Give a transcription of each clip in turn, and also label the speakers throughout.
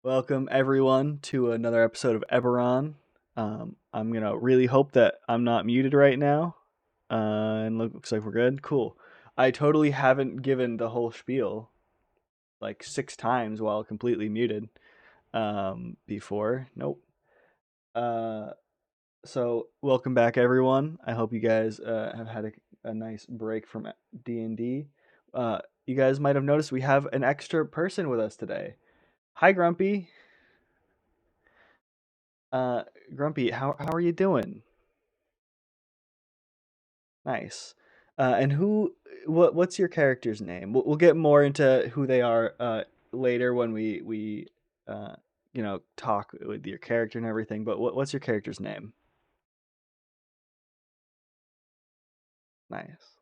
Speaker 1: Welcome everyone to another episode of Eberron. I'm gonna really hope that I'm not muted right now. And looks like we're good. Cool. I totally haven't given the whole spiel like 6 times while completely muted before. Nope. Uh, so welcome back everyone. I hope you guys have had a nice break from D&D. You guys might have noticed we have an extra person with us today. Hi Grumpy. Uh, Grumpy, how are you doing? Nice. And what's your character's name? We'll get more into who they are later when we talk with your character and everything. But what's your character's name? Nice,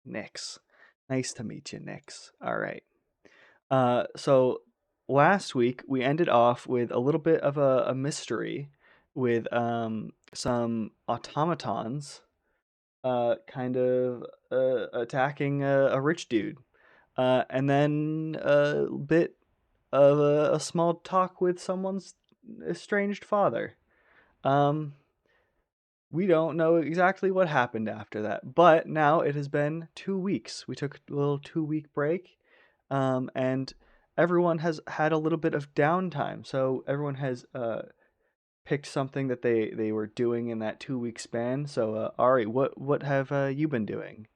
Speaker 1: Nix. Nice to meet you, Nix. All right. So last week we ended off with a little bit of a mystery with some automatons kind of attacking a rich dude. And then a bit of a small talk with someone's estranged father. Um, we don't know exactly what happened after that, but now it has been 2 weeks. We took a little 2 week break, and everyone has had a little bit of downtime. So everyone has picked something that they were doing in that 2 week span. So Ari, what have you been doing?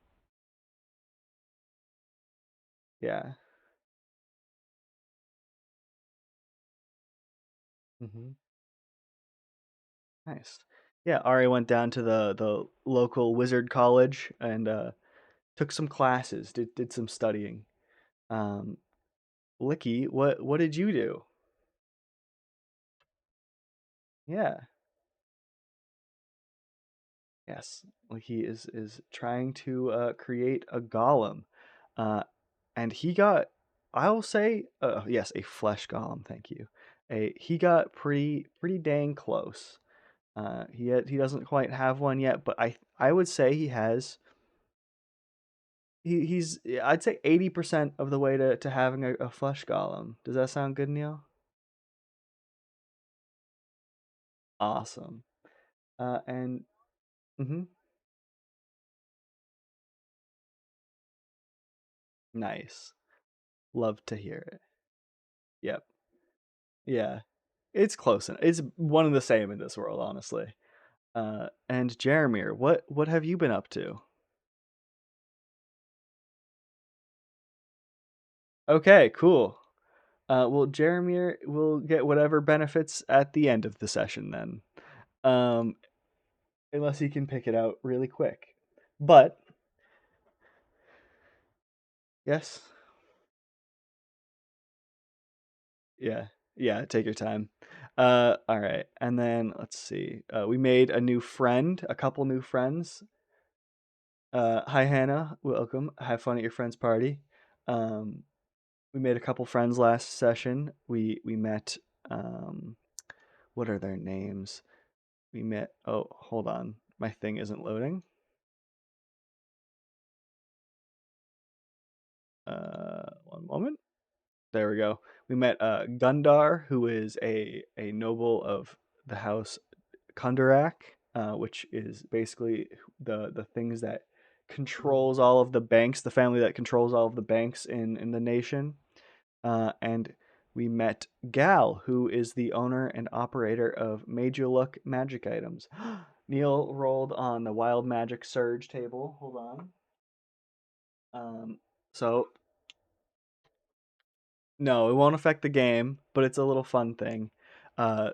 Speaker 1: Yeah. Hmm. Nice. Yeah, Ari went down to the local wizard college and took some classes, did some studying. Um, Licky, what did you do? Yeah. Yes. Licky is trying to create a golem. Uh, and he got, I'll say, yes, a flesh golem, thank you. He got pretty dang close. He doesn't quite have one yet, but I would say he has. He's I'd say 80% of the way to having a flesh golem. Does that sound good, Neil? Awesome. And hmm nice. Love to hear it. Yep. Yeah. It's close. It's one and the same in this world, honestly. And Jeremy, what have you been up to? Okay, cool. Well, Jeremy will get whatever benefits at the end of the session then. Um, unless he can pick it out really quick. But yes. Yeah. Yeah, take your time. All right. And then let's see. We made a new friend, a couple new friends. Hi Hannah, welcome. Have fun at your friend's party. Um, we made a couple friends last session. We met what are their names? We met oh, hold on. My thing isn't loading. One moment. There we go. We met Gundar, who is a noble of the house Kundarak, which is basically the things that controls all of the banks, the family that controls all of the banks in the nation. And we met Gal, who is the owner and operator of Major Look Magic Items. Neil rolled on the Wild Magic Surge table. Hold on. So no, it won't affect the game, but it's a little fun thing.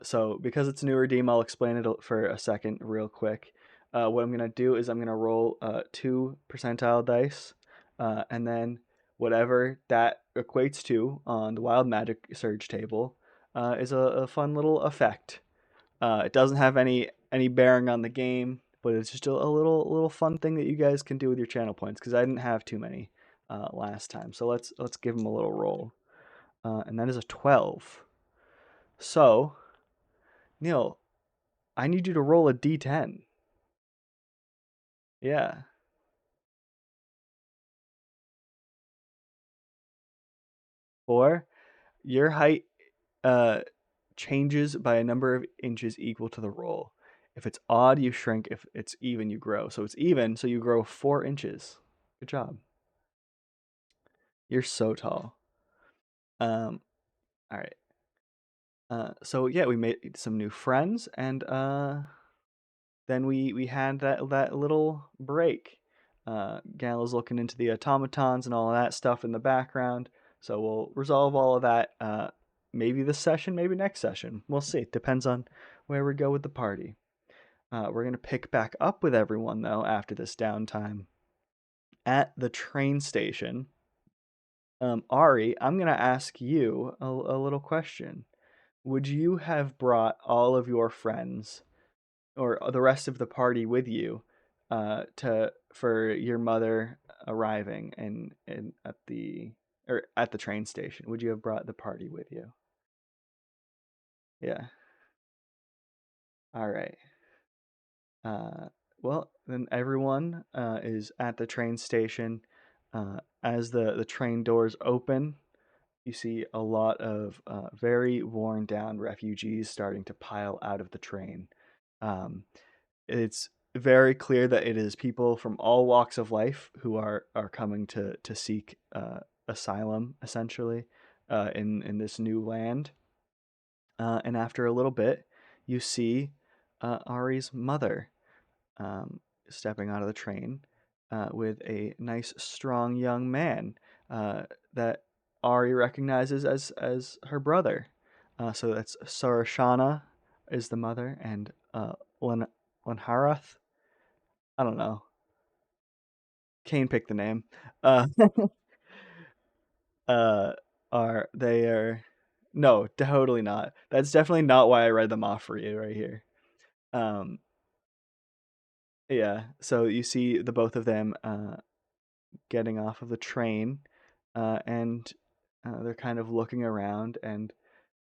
Speaker 1: So because it's a new redeem, I'll explain it for a second, real quick. What I'm gonna do is I'm gonna roll 2 percentile dice, and then whatever that equates to on the Wild Magic Surge table is a fun little effect. It doesn't have any bearing on the game, but it's just a little fun thing that you guys can do with your channel points because I didn't have too many last time. So let's give them a little roll, and that is a 12. So Neil, I need you to roll a d10. Yeah, four. Your height. uh, changes by a number of inches equal to the roll. If it's odd, you shrink. If it's even, you grow. So it's even, so you grow 4 inches. Good job. You're so tall. All right. So yeah, we made some new friends, and then we had that little break. Gala's looking into the automatons and all of that stuff in the background. So we'll resolve all of that. Maybe this session, maybe next session. We'll see. Depends on where we go with the party. We're gonna pick back up with everyone though after this downtime at the train station. Ari, I'm gonna ask you a little question. Would you have brought all of your friends or the rest of the party with you to for your mother arriving in at the or at the train station? Would you have brought the party with you? Yeah. All right. Uh, well, then everyone is at the train station. As the train doors open, you see a lot of very worn down refugees starting to pile out of the train. Um, it's very clear that it is people from all walks of life who are coming to seek asylum, essentially, in this new land. And after a little bit, you see Ari's mother um, stepping out of the train with a nice, strong young man that Ari recognizes as her brother. So that's Sarashana is the mother, and Len Lenharath. I don't know. Kane picked the name. Uh, uh, are they are no, totally not. That's definitely not why I read them off for you right here. Um, yeah. So you see the both of them getting off of the train, and they're kind of looking around, and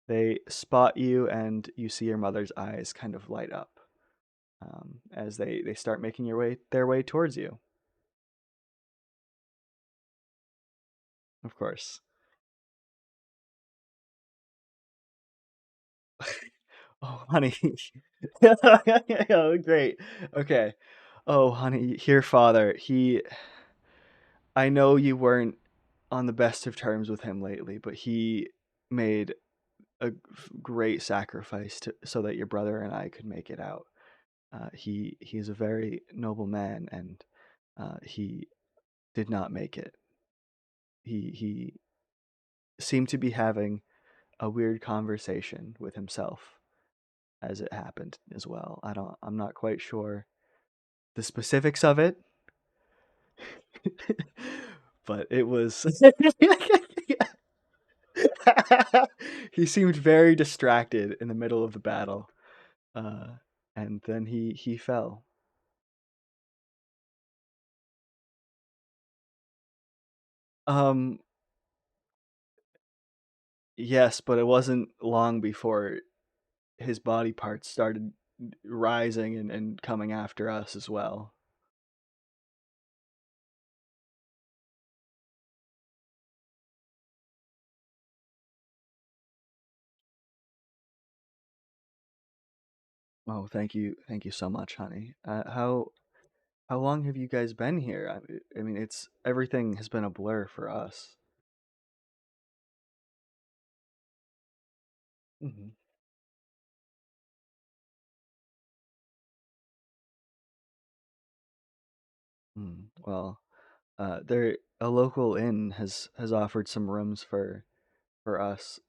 Speaker 1: they spot you, and you see your mother's eyes kind of light up as they start making their way towards you. Of course. Oh, honey. Oh, great. Okay. Oh, honey, here, father. I know you weren't on the best of terms with him lately, but he made a great sacrifice so that your brother and I could make it out. He's a very noble man, and he did not make it. He seemed to be having a weird conversation with himself as it happened as well. I'm not quite sure the specifics of it, but it was he seemed very distracted in the middle of the battle, uh, and then he fell. Um, yes, but it wasn't long before his body parts started rising and coming after us as well. Oh, thank you so much, honey. How long have you guys been here? I mean, it's everything has been a blur for us. Hmm. Well, there a local inn has offered some rooms for us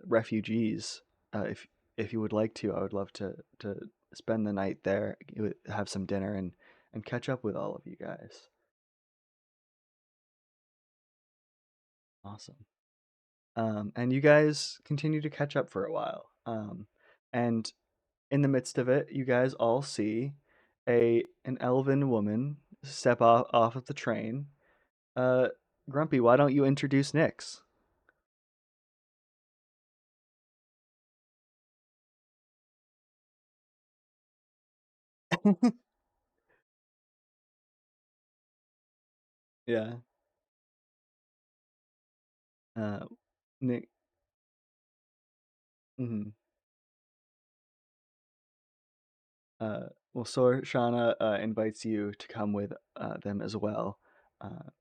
Speaker 1: refugees. If you would like to, I would love to spend the night there, have some dinner, and catch up with all of you guys. Awesome. And you guys continue to catch up for a while. And in the midst of it, you guys all see a an elven woman step off of the train. Uh, Grumpy, why don't you introduce Nyx? Yeah. Uh, Nick. Hmm. Well, Sorshana invites you to come with them as well.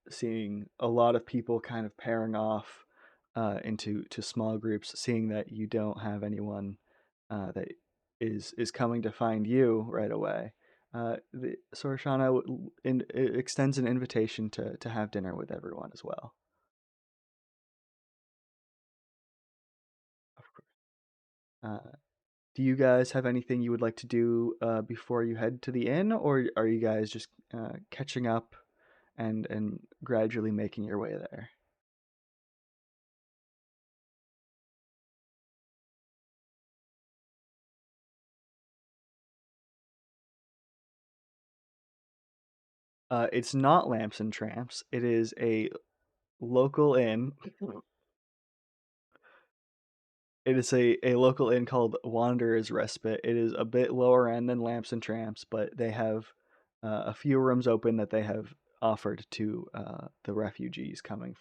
Speaker 1: Seeing a lot of people kind of pairing off into small groups, seeing that you don't have anyone that is coming to find you right away. Sorshana extends an invitation to have dinner with everyone as well. Of course. Do you guys have anything you would like to do before you head to the inn, or are you guys just catching up and gradually making your way there? It's not Lamps and Tramps. It is a local inn. It is a local inn called Wanderer's Respite. It is a bit lower end than Lamps and Tramps, but they have a few rooms open that they have offered to the refugees coming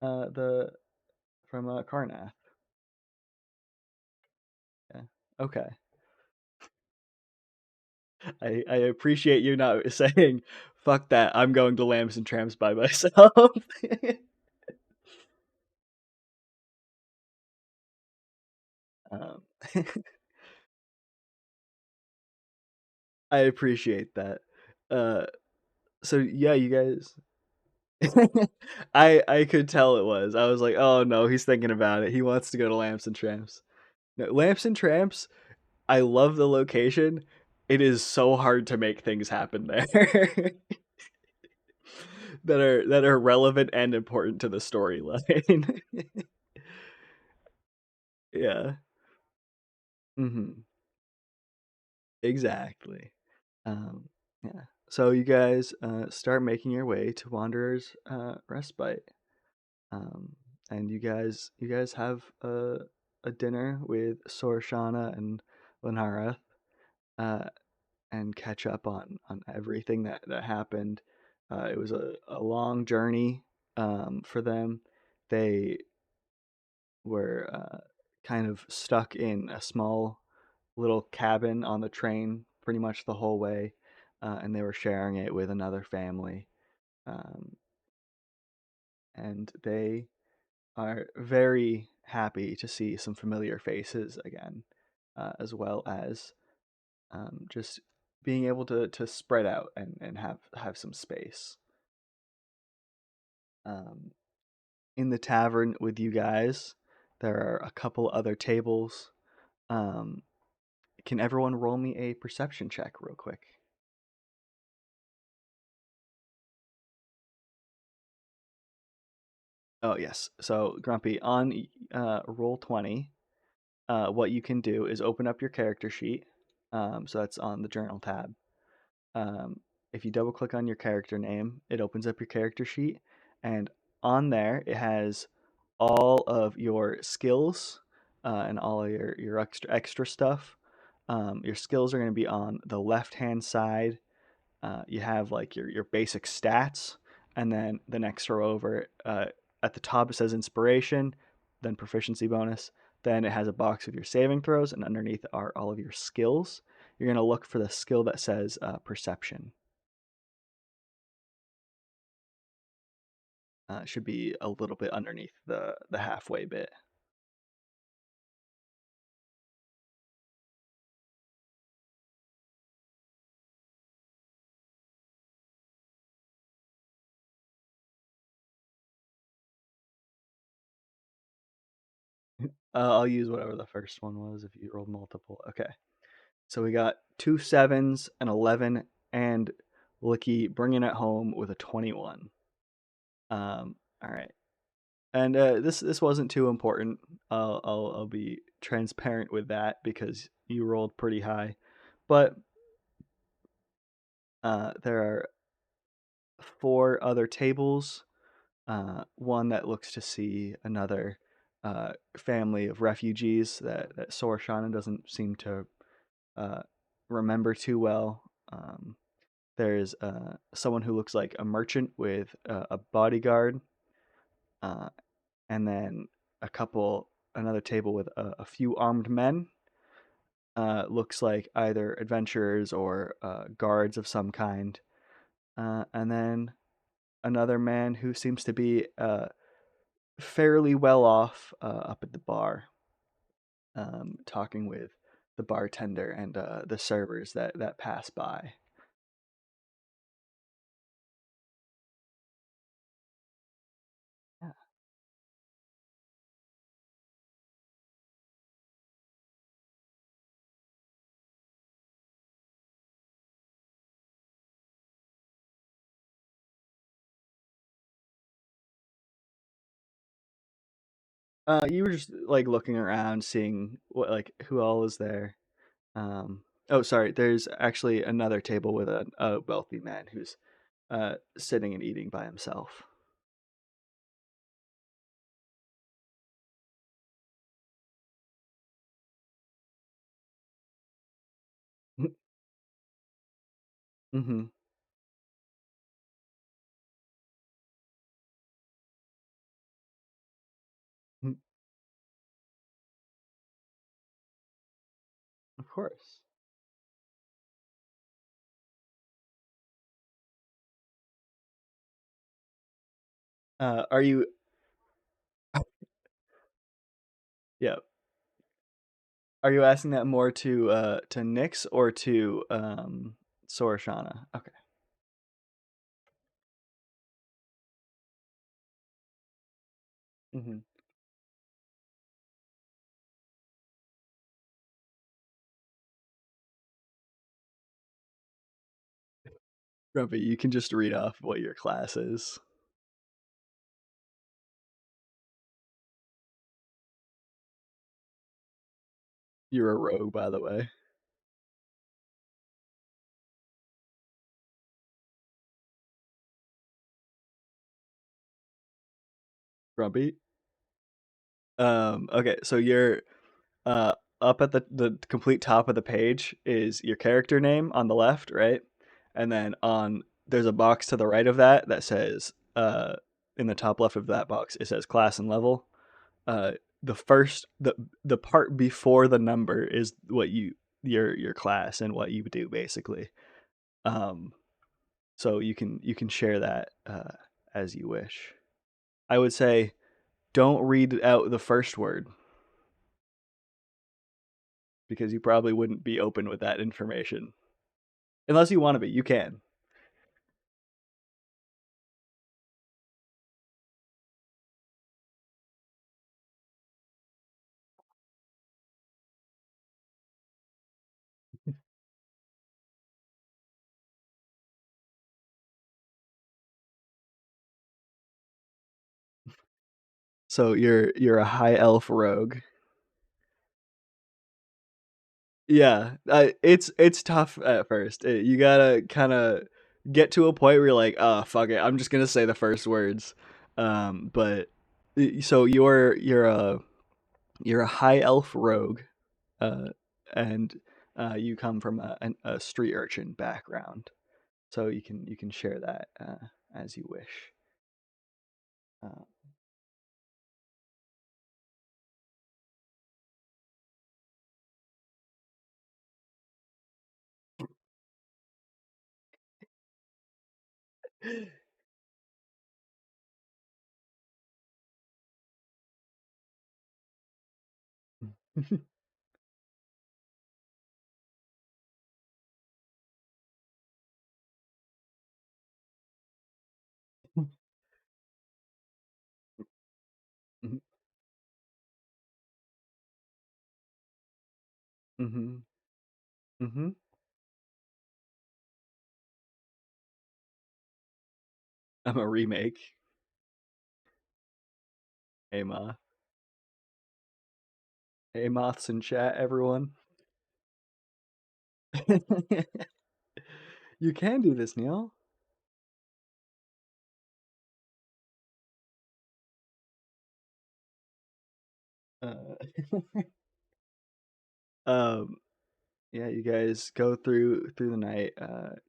Speaker 1: the from Karnath. Yeah. Okay. I appreciate you not saying fuck that. I'm going to Lambs and Tramps by myself. um, I appreciate that. Uh, so yeah, you guys. I could tell it was. I was like, oh no, he's thinking about it. He wants to go to Lamps and Tramps. No, Lamps and Tramps. I love the location. It is so hard to make things happen there that are relevant and important to the storyline. Yeah. Hmm. Exactly. Um, yeah. So you guys start making your way to Wanderer's Respite, um, and you guys have a dinner with Sorshana and Lenara, uh, and catch up on everything that happened. It was a long journey for them. They were kind of stuck in a small little cabin on the train pretty much the whole way, and they were sharing it with another family. Um, and they are very happy to see some familiar faces again, as well as just being able to spread out and have some space. Um, in the tavern with you guys, there are a couple other tables. Um, can everyone roll me a perception check real quick? Oh yes. So Grumpy, on roll 20, what you can do is open up your character sheet. So that's on the journal tab. Um, if you double click on your character name, it opens up your character sheet, and on there it has all of your skills and all of your extra stuff. Your skills are going to be on the left hand side. You have like your basic stats, and then the next row over at the top it says inspiration, then proficiency bonus. Then it has a box with your saving throws, and underneath are all of your skills. You're gonna look for the skill that says perception. It should be a little bit underneath the halfway bit. I'll use whatever the first one was if you rolled multiple. Okay, so we got two sevens, an 11, and Licky bringing it home with a 21. All right. And this wasn't too important. I'll be transparent with that because you rolled pretty high, but there are four other tables. One that looks to see another family of refugees that Sorshana doesn't seem to uh, remember too well. There's someone who looks like a merchant with a bodyguard, uh, and then a couple another table with a few armed men. Looks like either adventurers or guards of some kind. And then another man who seems to be fairly well off up at the bar, talking with the bartender and the servers that pass by. Yeah. You were just like looking around, seeing what like who all is there. Oh, sorry. There's actually another table with a wealthy man who's sitting and eating by himself. Mm-hmm. Of course. Are you? Yeah. Are you asking that more to Nyx or to Sorashana? Okay. Mm-hmm. Grumpy, you can just read off what your class is. You're a rogue, by the way. Grumpy. Okay, so you're uh up at the complete top of the page is your character name on the left, right? And then on there's a box to the right of that that says in the top left of that box it says class and level. Uh the first the part before the number is what your class and what you do basically. Um so you can share that as you wish. I would say don't read out the first word because you probably wouldn't be open with that information. Unless you want to be, you can. So you're a high elf rogue. Yeah, it's tough at first. You gotta kind of get to a point where you're like, oh fuck it, I'm just gonna say the first words. But so you're a high elf rogue, uh, and you come from a street urchin background. So you can share that as you wish. Uh, Mhm, mhm, mhm. I'm a remake. Hey moth. Hey moths in chat, everyone. You can do this, Neil. Uh, um, yeah, you guys go through the night,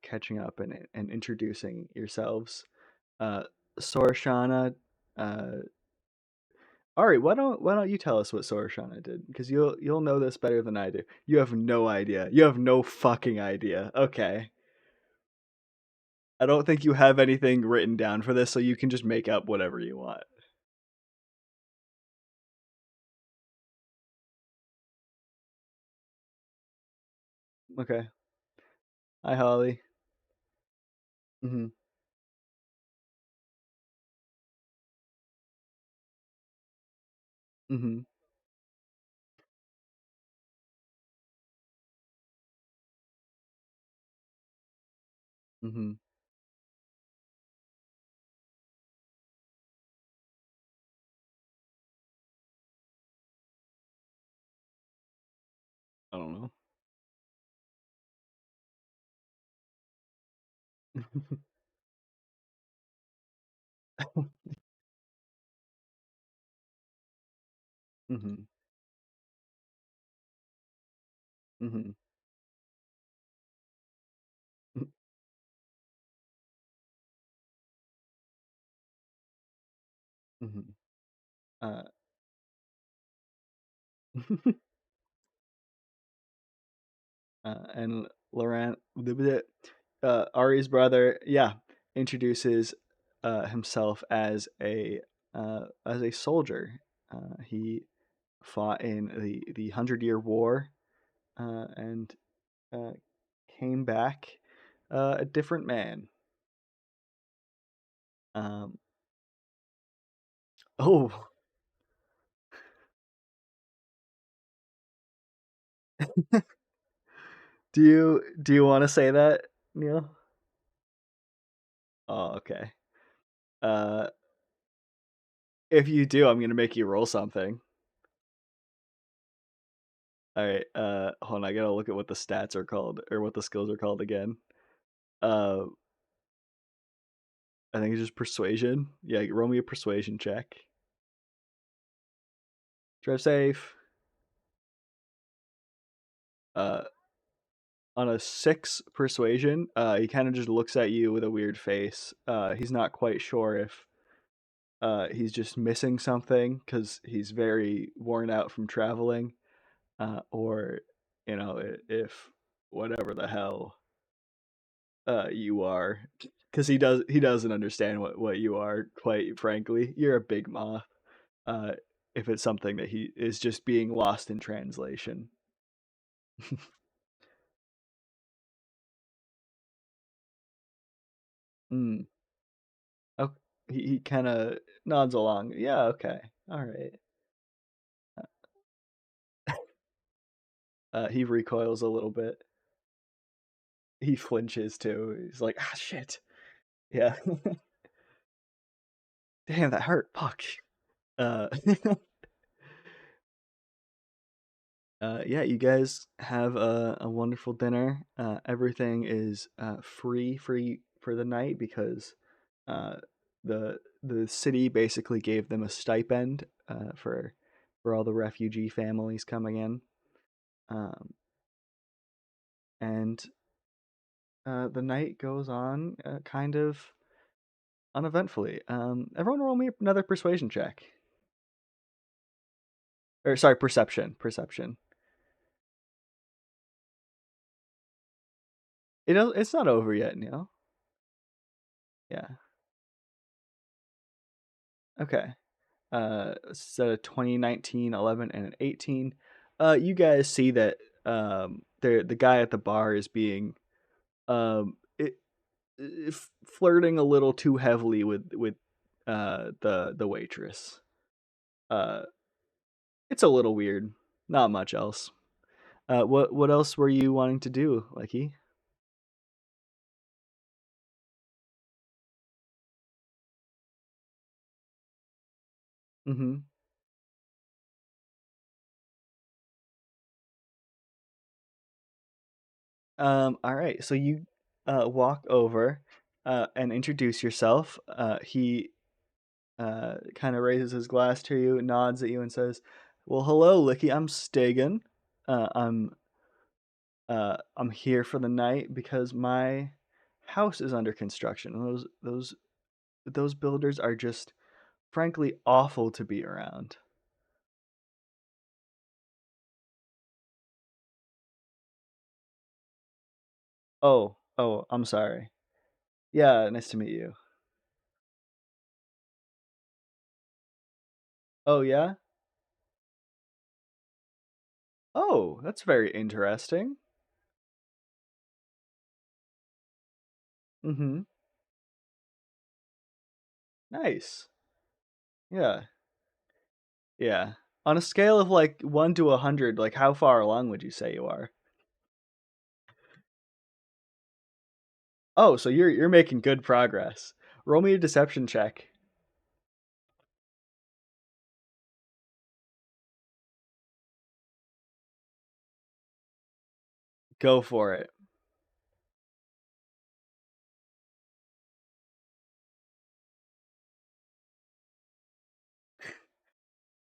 Speaker 1: catching up and introducing yourselves. Uh, Sorashana, uh, Ari, why don't you tell us what Soroshana did? Because you'll know this better than I do. You have no idea. You have no fucking idea. Okay. I don't think you have anything written down for this, so you can just make up whatever you want. Okay. Hi, Holly. Mm-hmm. Mm-hmm. Mm-hmm. I don't know. Mm-hmm. Mm-hmm. Mm-hmm. Uh, and Laurent, Ari's brother, yeah, introduces himself as a soldier. He fought in the 100 Year War and uh, came back a different man. Um, oh, do you want to say that, Neil? Oh, okay. Uh, if you do, I'm gonna make you roll something. All right. Hold on. I gotta look at what the stats are called or what the skills are called again. Uh, I think it's just persuasion. Yeah, roll me a persuasion check. Drive safe. Uh, on a 6 persuasion, he kind of just looks at you with a weird face. He's not quite sure if he's just missing something because he's very worn out from traveling, or if whatever the hell you are, because he doesn't understand what you are. Quite frankly, you're a big moth. Uh, if it's something that he is just being lost in translation. Mm. Oh, he kind of nods along. Yeah, okay, all right. He recoils a little bit. He flinches too. He's like, ah, shit. Yeah. Damn, that hurt. Fuck. Uh, yeah, you guys have a wonderful dinner. Everything is free for the night because uh, the city basically gave them a stipend for all the refugee families coming in, um, and the night goes on kind of uneventfully. Everyone, roll me another persuasion check, or sorry, perception. Perception. It's not over yet, Neil. Yeah. Okay. Set of 2019, 11, and an 18. You guys see that the guy at the bar is being it, flirting a little too heavily with the waitress. Uh, it's a little weird. Not much else. What else were you wanting to do, Likey? Mm-hmm. All right. So you walk over and introduce yourself. He kind of raises his glass to you, nods at you, and says, "Well, hello, Licky. I'm Stegan. I'm here for the night because my house is under construction. Those builders are just frankly awful to be around. Oh, I'm sorry. Yeah, nice to meet you. Oh, yeah? Oh, that's very interesting. Mm-hmm. Nice. Yeah. Yeah. On a scale of like 1 to 100, like how far along would you say you are? Oh, so you're making good progress. Roll me a deception check. Go for it.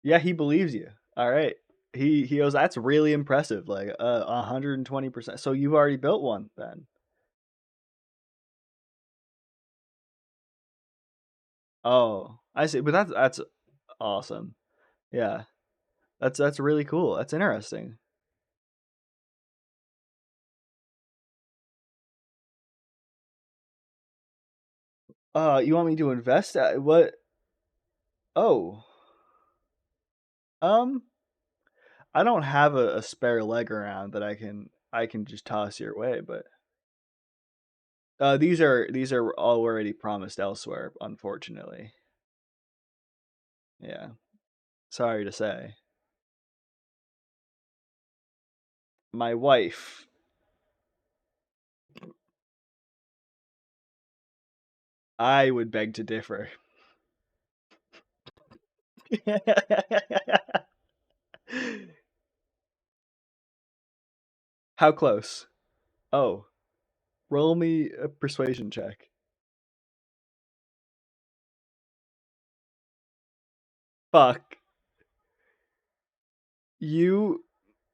Speaker 1: Yeah, he believes you. All right. He goes, that's really impressive. Like 120%. So you've already built one then. Oh, I see. But that's awesome. Yeah. That's really cool. That's interesting. You want me to invest what? Oh. Um I don't have a spare leg around that I can just toss your way, but these are already promised elsewhere, unfortunately. Yeah. Sorry to say. My wife. I would beg to differ. How close? Oh, roll me a persuasion check. Fuck. You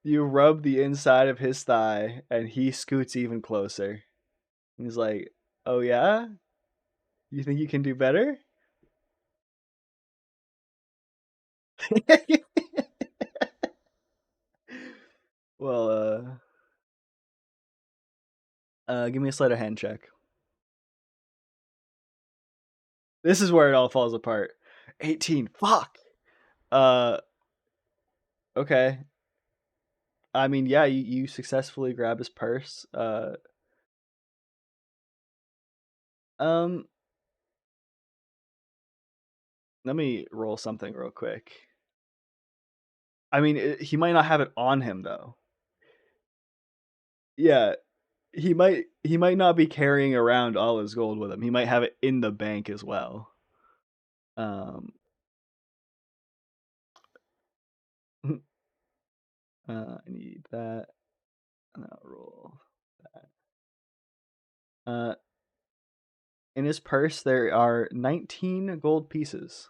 Speaker 1: you rub the inside of his thigh and he scoots even closer. He's like, "Oh yeah? You think you can do better?" Well, give me a sleight of hand check. This is where it all falls apart. 18. Fuck. Uh, okay. I mean, yeah, you successfully grab his purse. Um, let me roll something real quick. I mean, he might not have it on him though. Yeah, he might not be carrying around all his gold with him. He might have it in the bank as well. Um, I need that. And I'll roll that. Uh, in his purse there are 19 gold pieces.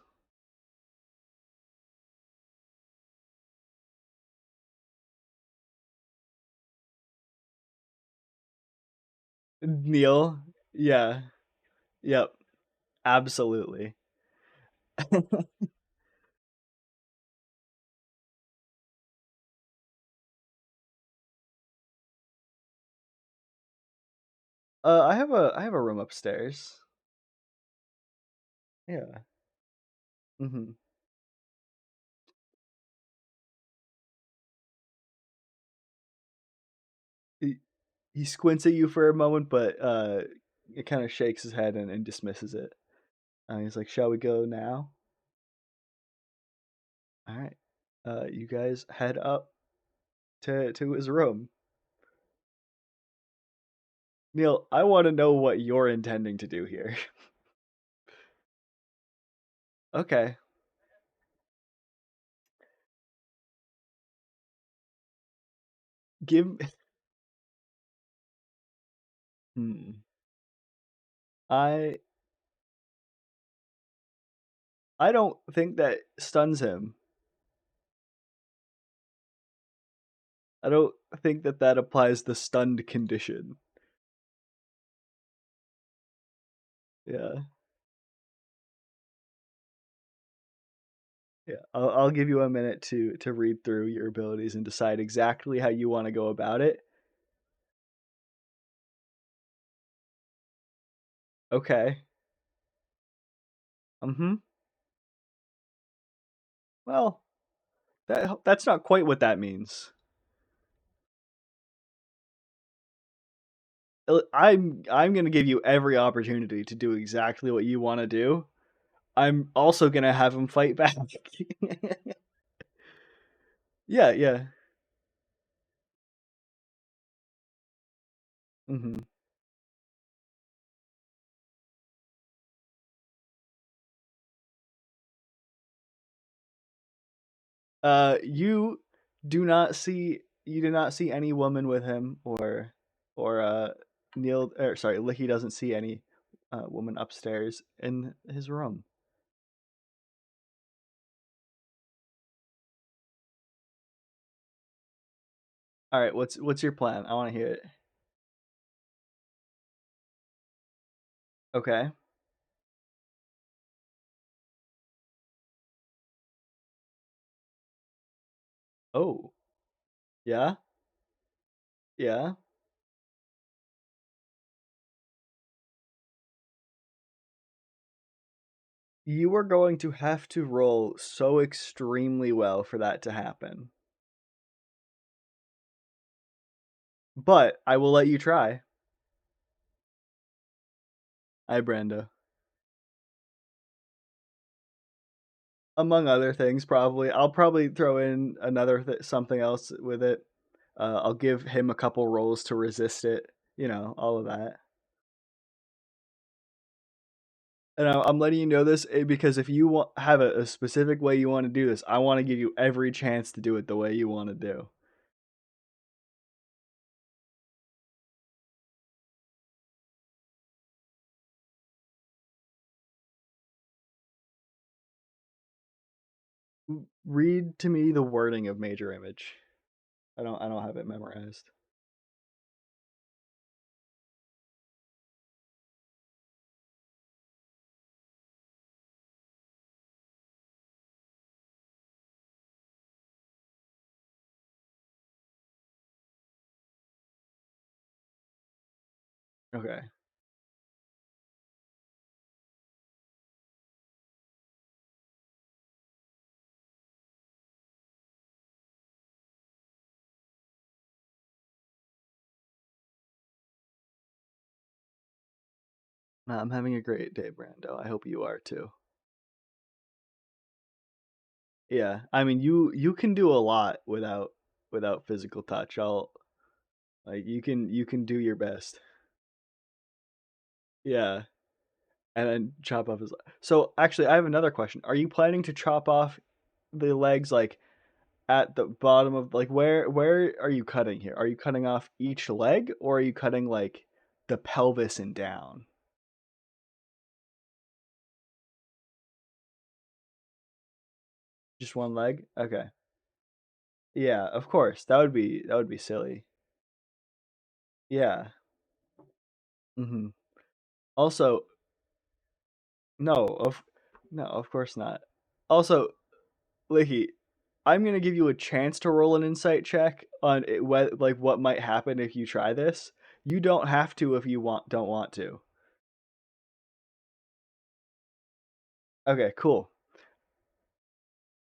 Speaker 1: Neil, yeah, yep, absolutely. I have a room upstairs. Yeah. Mm-hmm. He, he squints at you for a moment, but it kind of shakes his head and dismisses it. He's like, "Shall we go now?" All right. You guys head up to his room. Neil, I want to know what you're intending to do here. Okay. Give. Hmm. I I don't think that stuns him. I don't think that that applies the stunned condition. Yeah. Yeah, I'll give you a minute to read through your abilities and decide exactly how you want to go about it. Okay. Mm-hmm. Well, that's not quite what that means. I'm gonna give you every opportunity to do exactly what you want to do. I'm also gonna have him fight back. Yeah, yeah. Hmm. You you do not see any woman with him, or Neil, or sorry, Licky doesn't see any woman upstairs in his room. All right, what's your plan? I want to hear it. Okay. Oh, yeah, yeah. You are going to have to roll so extremely well for that to happen. But I will let you try. Hi, Brenda. Among other things, probably. I'll probably throw in something else with it. I'll give him a couple rolls to resist it. All of that. And I'm letting you know this because if you have a specific way you want to do this, I want to give you every chance to do it the way you want to do. Read to me the wording of major image. I don't have it memorized. Okay. I'm having a great day, Brando. I hope you are too. Yeah, I mean you can do a lot without physical touch. I'll like you can do your best. Yeah, and then chop off his. So actually, I have another question. Are you planning to chop off the legs like at the bottom of like where are you cutting here? Are you cutting off each leg or are you cutting like the pelvis and down? Just one leg? Okay. Yeah, of course. That would be silly. Yeah. Hmm. Also, no, of course not. Also, Licky, I'm gonna give you a chance to roll an insight check on like what might happen if you try this. You don't have to if you don't want to. Okay, cool.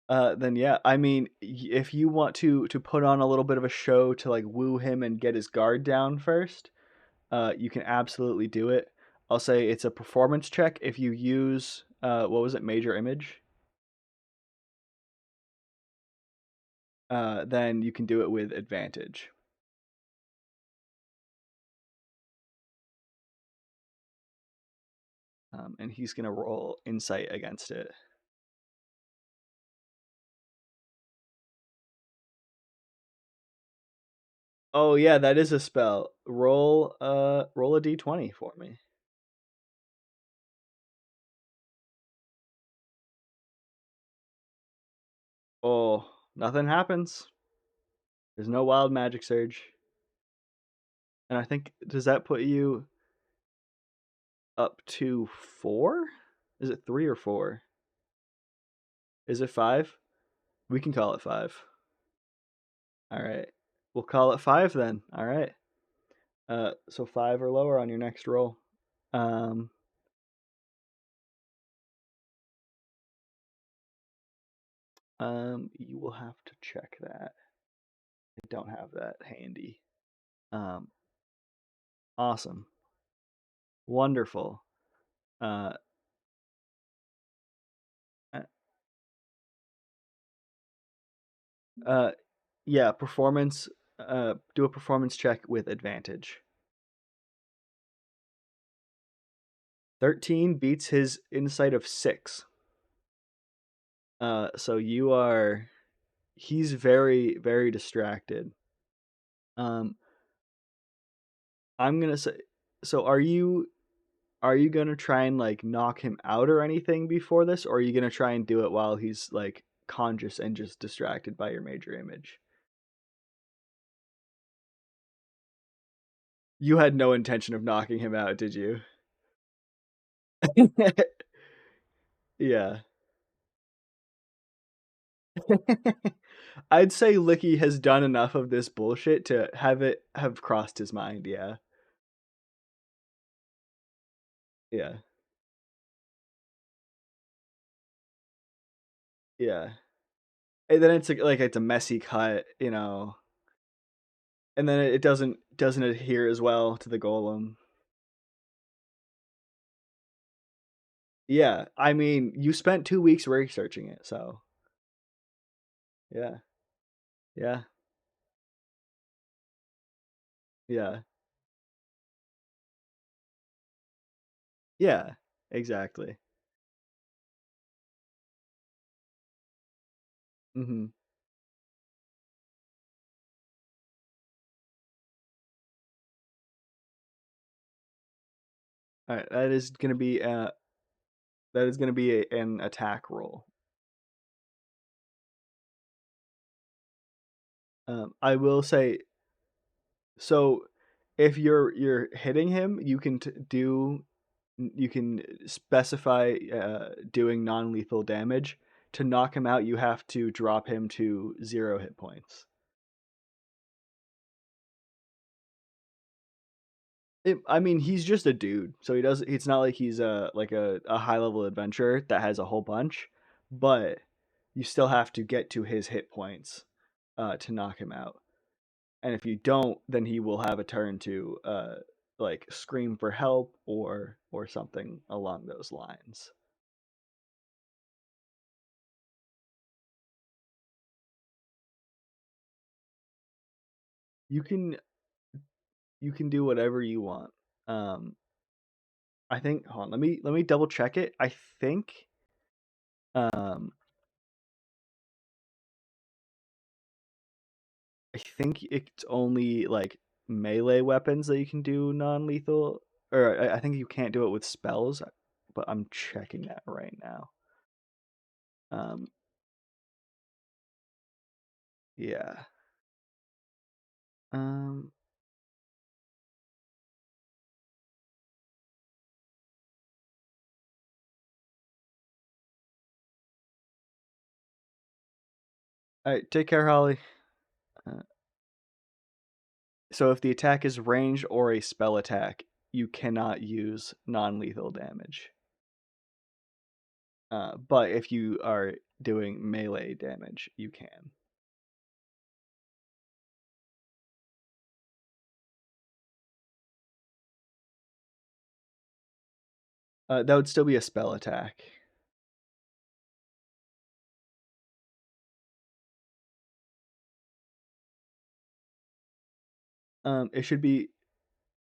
Speaker 1: Then yeah, I mean, if you want to put on a little bit of a show to like woo him and get his guard down first, you can absolutely do it. I'll say it's a performance check if you use what was it, major image? Then you can do it with advantage. And he's gonna roll insight against it. Oh yeah, that is a spell. Roll a d20 for me. Oh, nothing happens. There's no wild magic surge. And I think does that put you up to 4? Is it 3 or 4? Is it 5? We can call it 5. All right. We'll call it 5 then. All right. So 5 or lower on your next roll. Um You will have to check that. I don't have that handy. Um, awesome, wonderful. Uh, uh, uh, yeah, performance. Do a performance check with advantage. 13 beats his insight of 6. So you are. He's very, very distracted. Um, I'm gonna say. So are you gonna try and like knock him out or anything before this, or are you gonna try and do it while he's like conscious and just distracted by your major image? You had no intention of knocking him out, did you? Yeah. I'd say Licky has done enough of this bullshit to have it have crossed his mind, yeah. Yeah. Yeah. And then like it's a messy cut, and then it doesn't adhere as well to the golem. Yeah, I mean, you spent 2 weeks researching it, so yeah, yeah, yeah, yeah, exactly. Mm-hmm. All right, that is gonna be an attack roll. I will say, so if you're hitting him, you can specify doing non-lethal damage. To knock him out, you have to drop him to 0 hit points. I mean, he's just a dude, so he does. It's not like he's a high level adventurer that has a whole bunch, but you still have to get to his hit points to knock him out. And if you don't, then he will have a turn to like scream for help or something along those lines. You can you can do whatever you want. Um, I think. Hold on. Let me double check it. Um, I think it's only like melee weapons that you can do non-lethal, or I think you can't do it with spells. But I'm checking that right now. Um, yeah. Um, all right. Take care, Holly. Uh, so if the attack is range or a spell attack, you cannot use non-lethal damage. But if you are doing melee damage, you can. That would still be a spell attack. It should be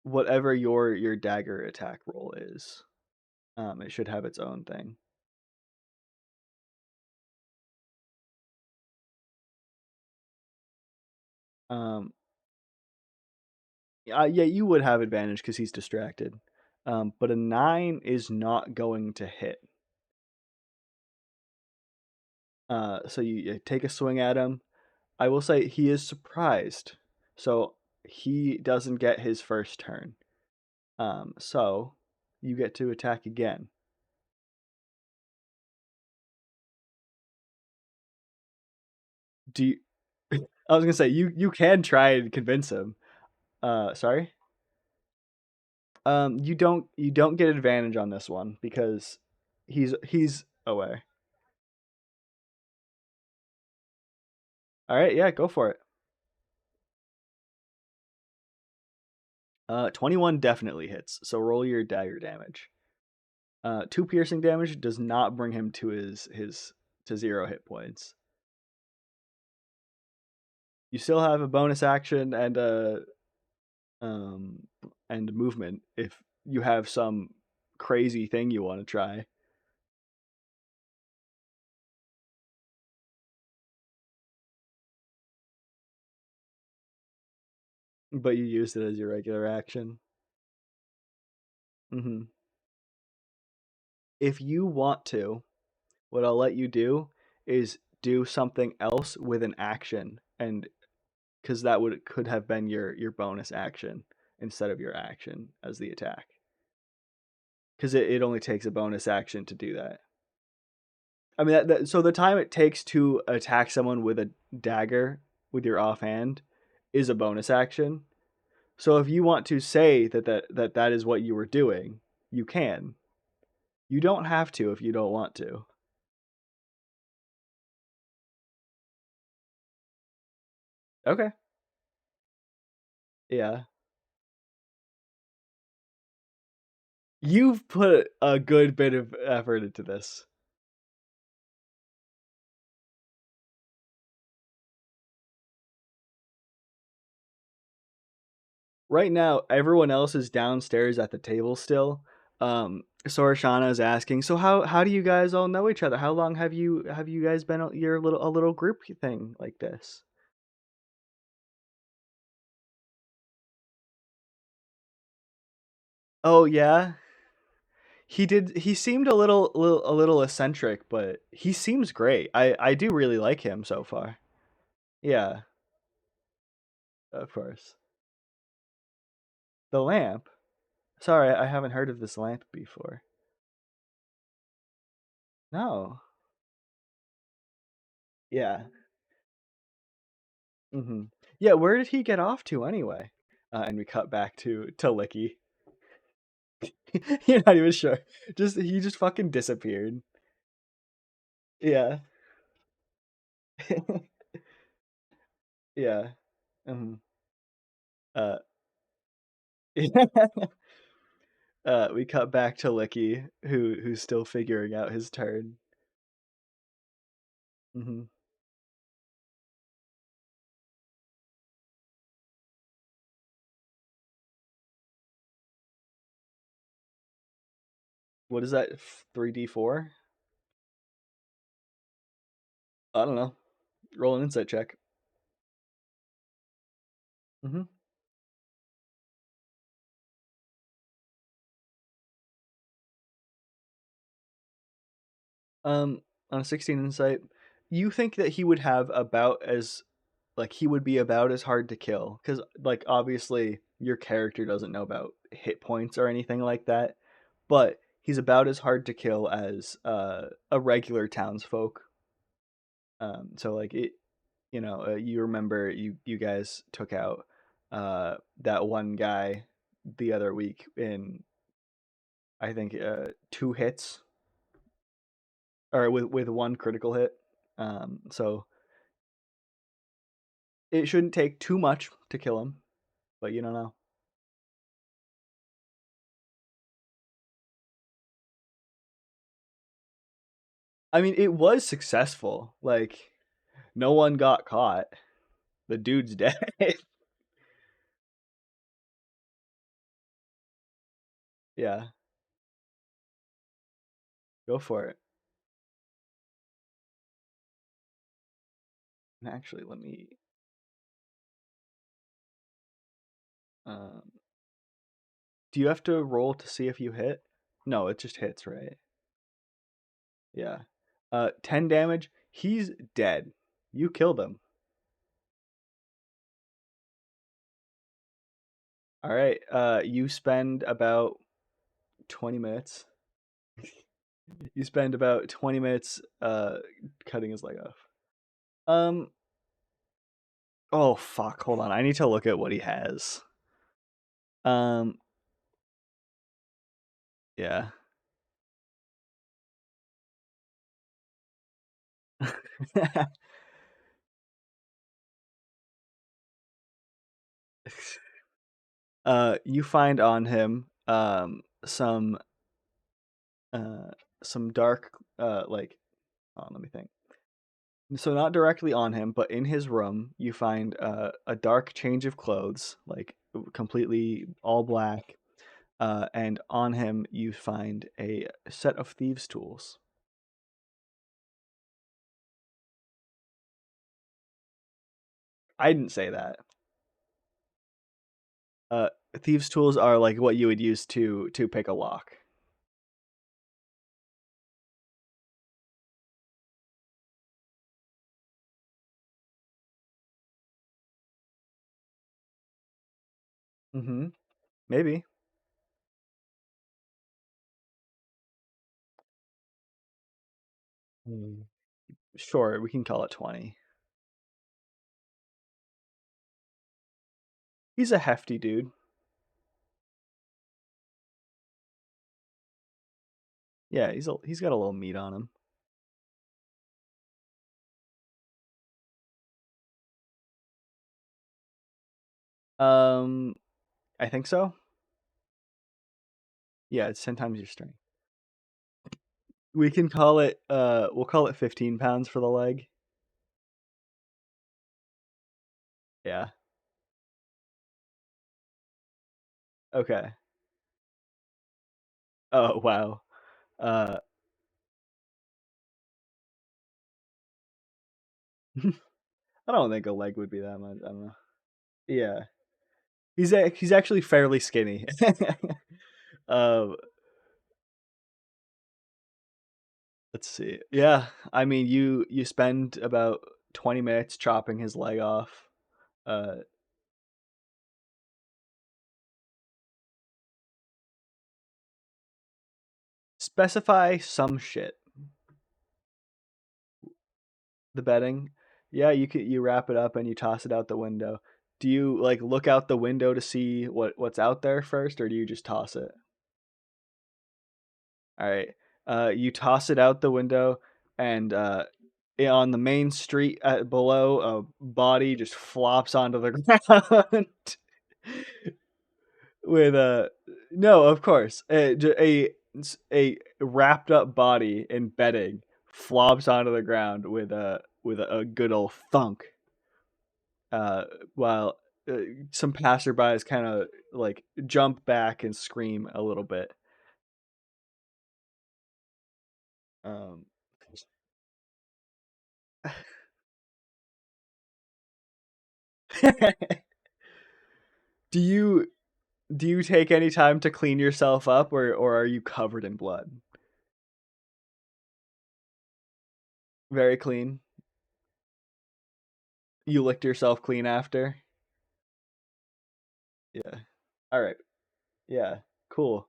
Speaker 1: whatever your dagger attack roll is. It should have its own thing. Um, yeah, you would have advantage because he's distracted. But a 9 is not going to hit. So you take a swing at him. I will say he is surprised, so he doesn't get his first turn. So you get to attack again. Do you, I was gonna say you can try and convince him. Sorry. You don't get advantage on this one because he's away. All right, yeah, go for it. 21 definitely hits. So roll your dagger damage. Two piercing damage does not bring him to his to 0 hit points. You still have a bonus action um and movement if you have some crazy thing you want to try. But you used it as your regular action. Hmm. If you want to, what I'll let you do is do something else with an action, and because that would could have been your bonus action instead of your action as the attack. Because it only takes a bonus action to do that. I mean, so the time it takes to attack someone with a dagger with your offhand is a bonus action. So if you want to say that is what you were doing, you can. You don't have to if you don't want to. Okay. Yeah. You've put a good bit of effort into this. Right now, everyone else is downstairs at the table still. Sorashana is asking, so how do you guys all know each other? How long have you guys been your little group thing like this? Oh yeah, he did. He seemed a little eccentric, but he seems great. I do really like him so far. Yeah, of course. The lamp. Sorry, I haven't heard of this lamp before. No. Yeah. Hmm. Yeah. Where did he get off to anyway? And we cut back to Licky. You're not even sure. Just he just fucking disappeared. Yeah. Yeah. Hmm. Uh. We cut back to Licky, who's still figuring out his turn. Hmm. What is that? 3d4? I don't know. Roll an insight check. Hmm. On a 16 insight, you think that he would have about as like he would be about as hard to kill because like obviously your character doesn't know about hit points or anything like that, but he's about as hard to kill as a regular townsfolk. So like it, you remember you guys took out that one guy the other week in I think 2 hits or with one critical hit. So it shouldn't take too much to kill him, but you don't know. I mean, it was successful. Like no one got caught. The dude's dead. Yeah, go for it. And actually, let me. Um, do you have to roll to see if you hit? No, it just hits, right? Yeah. 10 damage. He's dead. You killed him. All right. You spend about 20 minutes. You spend about 20 minutes cutting his leg off. Um. Oh fuck. Hold on. I need to look at what he has. Um. Yeah. You find on him uh some dark like let me think. So not directly on him, but in his room, you find a dark change of clothes, like completely all black. And on him, you find a set of thieves' tools. I didn't say that. Uh, thieves' tools are like what you would use to pick a lock. Mm-hmm. Maybe. Hmm. Sure, we can call it 20. He's a hefty dude. Yeah, he's got a little meat on him. Um, I think so. Yeah, it's 10 times your strength. We can call it. We'll call it 15 pounds for the leg. Yeah. Okay. Oh wow. Uh, I don't think a leg would be that much. I don't know. Yeah, he's actually fairly skinny. um, let's see. Yeah, I mean you spend about 20 minutes chopping his leg off. Uh, specify some shit. The bedding. Yeah, you wrap it up and you toss it out the window. Do you like look out the window to see what's out there first, or do you just toss it? All right. You toss it out the window, and on the main street below, a body just flops onto the ground with a no, of course, a wrapped up body in bedding flops onto the ground with a good old thunk. Uh, while some passerbys kind of like jump back and scream a little bit. Um, do you Do you take any time to clean yourself up, or are you covered in blood? Very clean. You licked yourself clean after? Yeah. All right. Yeah. Cool.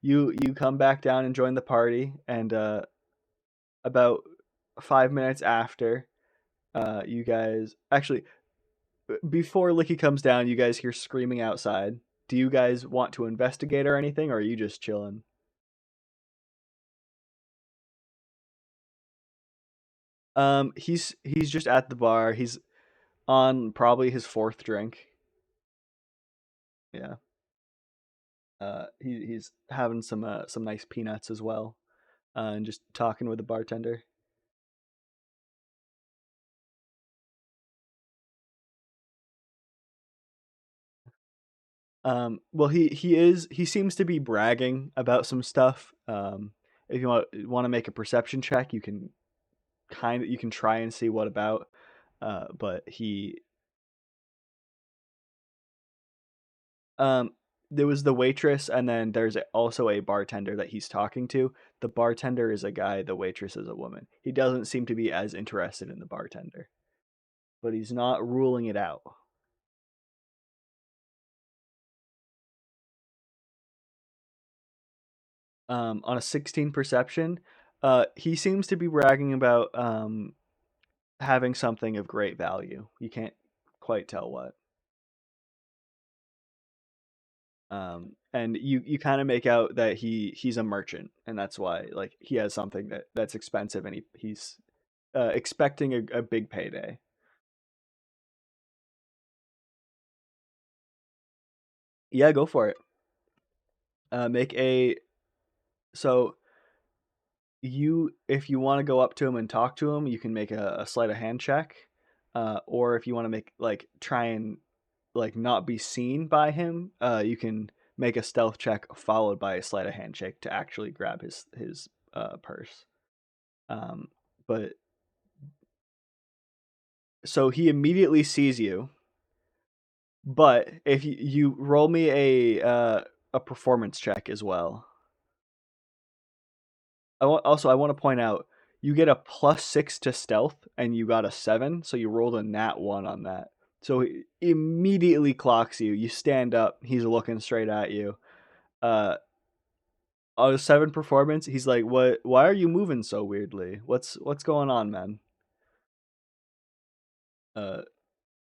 Speaker 1: You come back down and join the party, and about 5 minutes after, you guys actually before Licky comes down, you guys hear screaming outside. Do you guys want to investigate or anything, or are you just chilling? He's just at the bar. He's on probably his fourth drink. Yeah. He's having some nice peanuts as well, and just talking with the bartender. Well, he seems to be bragging about some stuff. If you want to make a perception check, you can try and see what about. But um there was the waitress, and then there's also a bartender that he's talking to. The bartender is a guy. The waitress is a woman. He doesn't seem to be as interested in the bartender, but he's not ruling it out. On a 16 perception, he seems to be bragging about having something of great value. You can't quite tell what. And you kind of make out that he's a merchant, and that's why like he has something that's expensive, and he's expecting a big payday. Yeah, go for it. Make a so you if you want to go up to him and talk to him, you can make a sleight of hand check. Or if you want to make like try and like not be seen by him, you can make a stealth check followed by a sleight of hand check to actually grab his purse. Um, but so he immediately sees you, but if you roll me a performance check as well. I want to point out you get a +6 to stealth and you got a 7, so you rolled a nat 1 on that. So he immediately clocks you. You stand up, he's looking straight at you. On a 7 performance, he's like, "What? Why are you moving so weirdly? What's going on, man?" Uh,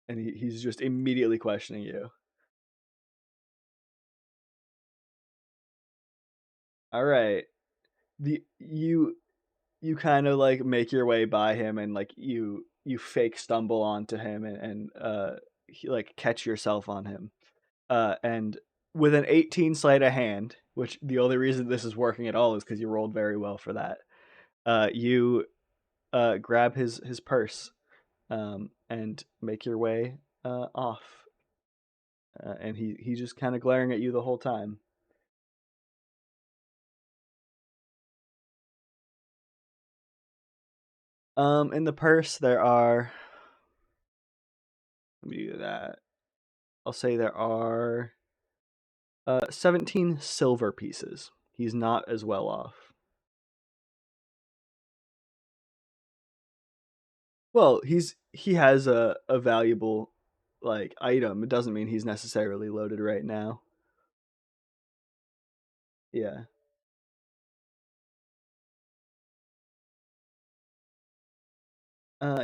Speaker 1: and he's just immediately questioning you. All right, the you kind of like make your way by him and like you fake stumble onto him and like catch yourself on him. And with an 18 sleight of hand, which the only reason this is working at all is because you rolled very well for that. You grab his purse and make your way off. And he's just kind of glaring at you the whole time. In the purse there are. Let me do that. I'll say there are 17 silver pieces. He's not as well off. Well, he has a valuable like item. It doesn't mean he's necessarily loaded right now. Yeah.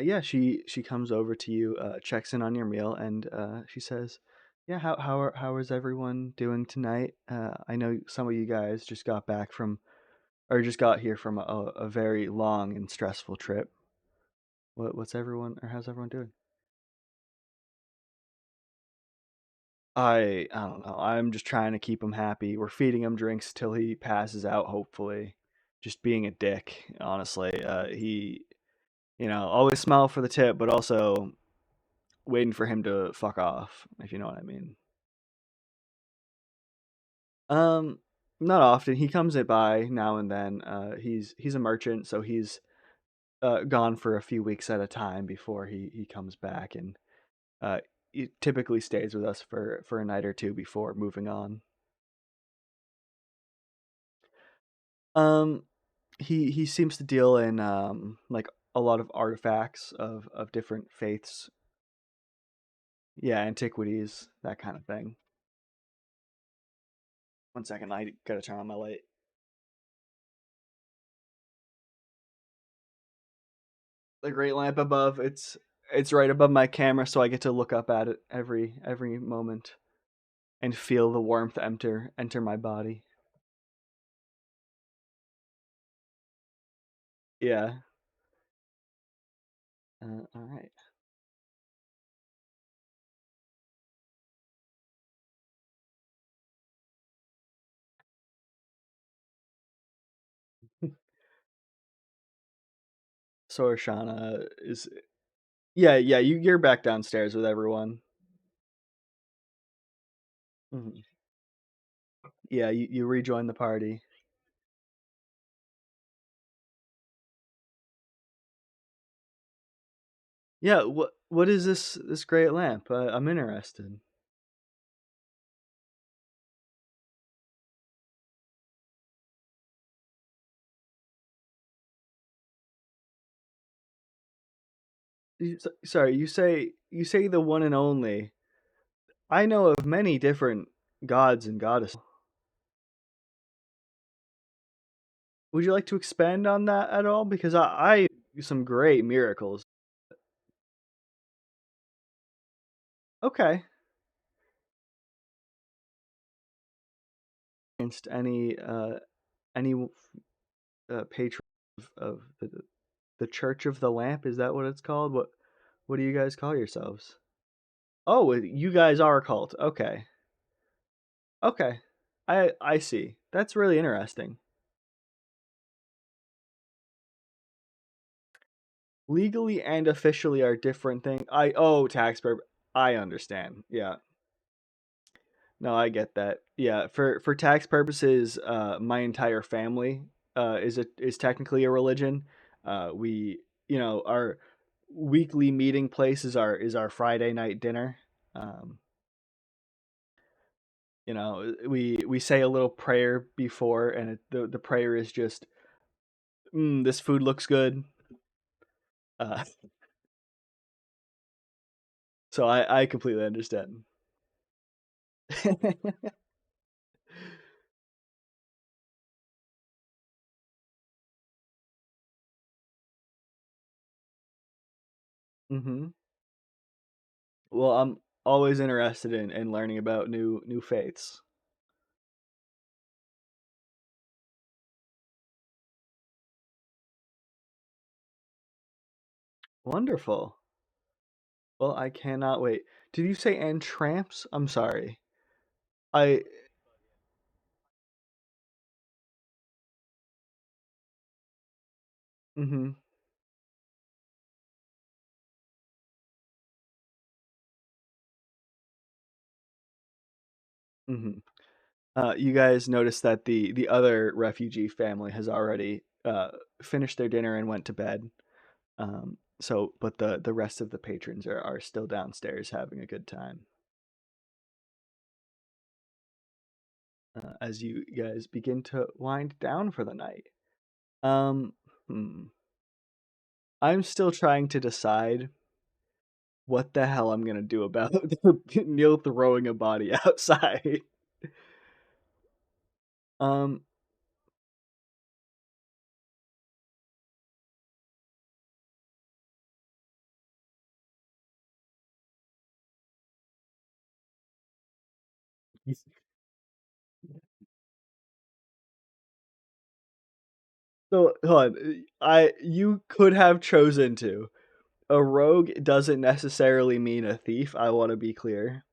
Speaker 1: Yeah, she comes over to you, checks in on your meal, and she says, "Yeah, how is everyone doing tonight? I know some of you guys just got back from or just got here from a very long and stressful trip. What's everyone or how's everyone doing?" I don't know. I'm just trying to keep him happy. We're feeding him drinks till he passes out, hopefully. Just being a dick, honestly. He, always smile for the tip, but also waiting for him to fuck off, if you know what I mean. Um, Not often. He comes it by now and then. He's a merchant, so he's gone for a few weeks at a time before he comes back, and uh, he typically stays with us for a night or two before moving on. Um, he seems to deal in like a lot of artifacts of different faiths. Yeah, antiquities, that kind of thing. One second, I gotta turn on my light. The great lamp above, it's right above my camera, so I get to look up at it every moment and feel the warmth enter my body. Yeah. All right. So Arshana is yeah. You're back downstairs with everyone. Mhm. Yeah, you rejoin the party. Yeah. What is this great lamp? I'm interested. Sorry, you say the one and only. I know of many different gods and goddesses. Would you like to expand on that at all? Because I do some great miracles. Okay. Against any patron of the Church of the Lamp, is that what it's called? What do you guys call yourselves? Oh, you guys are a cult. Okay. Okay. I see. That's really interesting. Legally and officially are different things. Tax purpose. I understand. Yeah. No, I get that. Yeah, for tax purposes, my entire family is technically a religion. We, our weekly meeting place is our Friday night dinner. Um, we say a little prayer before, and the prayer is just, this food looks good. Uh, so I completely understand. hmm Well, I'm always interested in learning about new faiths. Wonderful. Well, I cannot wait. Did you say and tramps? I'm sorry. I mhm mhm. You guys noticed that the other refugee family has already finished their dinner and went to bed. But the rest of the patrons are still downstairs having a good time. As you guys begin to wind down for the night. Um, hmm. I'm still trying to decide what the hell I'm gonna do about Neil throwing a body outside. Um, so hold on, you could have chosen to. A rogue doesn't necessarily mean a thief. I want to be clear,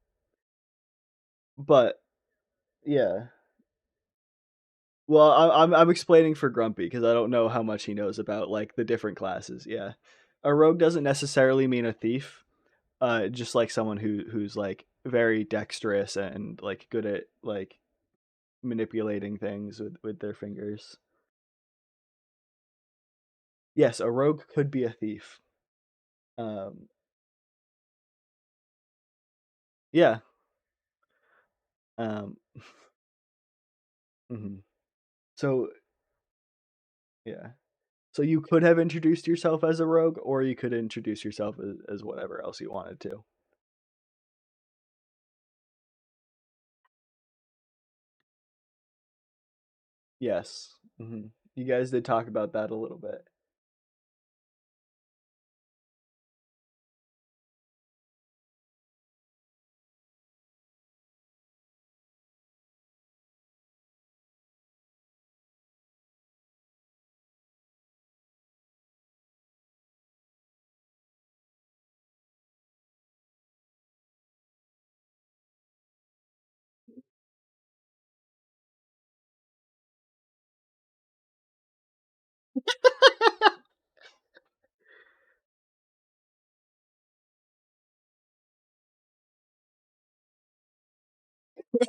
Speaker 1: but yeah. Well, I'm explaining for Grumpy because I don't know how much he knows about like the different classes. Yeah, a rogue doesn't necessarily mean a thief. Just like someone who's like very dexterous and like good at like manipulating things with their fingers. Yes, a rogue could be a thief. Um, yeah. Um, mhm. So yeah. So you could have introduced yourself as a rogue, or you could introduce yourself as whatever else you wanted to. Yes. You guys did talk about that a little bit.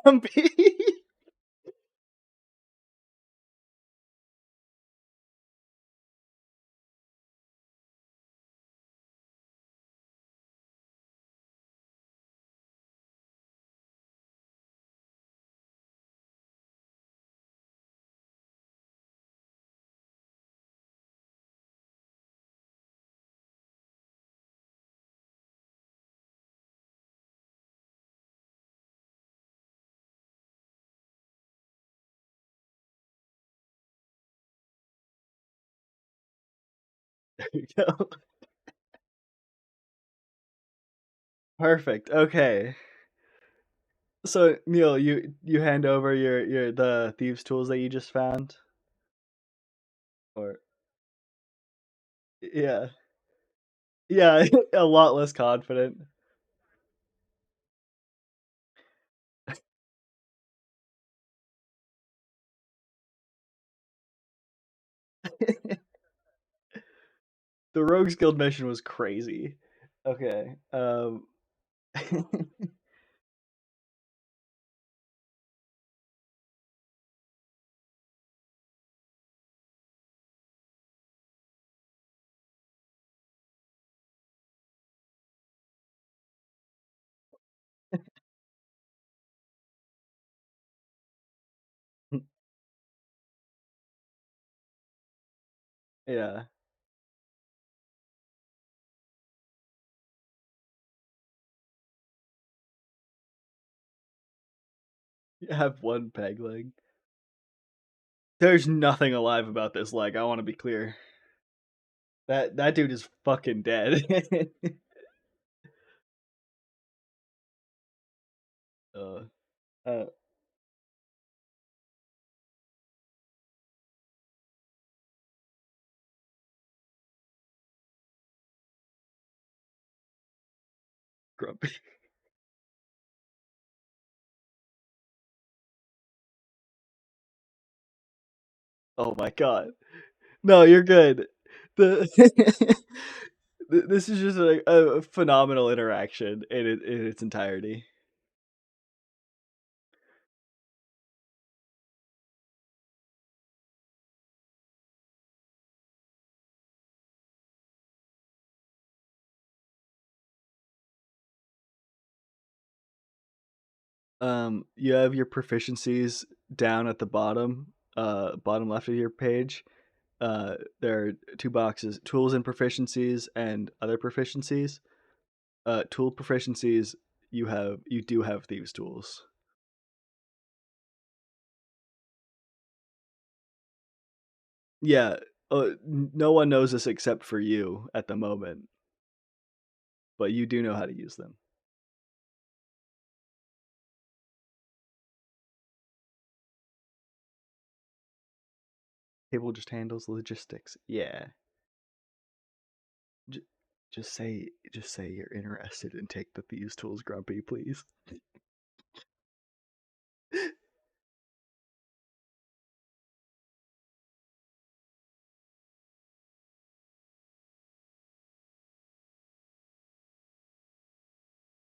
Speaker 1: Grumpy. There you go. Perfect. Okay. So Neil, you hand over your the thieves' tools that you just found, or yeah, yeah, a lot less confident. The Rogues Guild mission was crazy. Okay. Yeah. You have one peg leg. There's nothing alive about this leg. I want to be clear. That dude is fucking dead. uh, uh, Grumpy. Oh my god. No, you're good. The this is just a phenomenal interaction in its entirety. You have your proficiencies down at the bottom, bottom left of your page. There are two boxes: tools and proficiencies, and other proficiencies. Tool proficiencies, you do have thieves tools. Yeah, no one knows this except for you at the moment, but you do know how to use them. Table just handles logistics. Yeah. J- just say you're interested and take the thieves tools, Grumpy, please.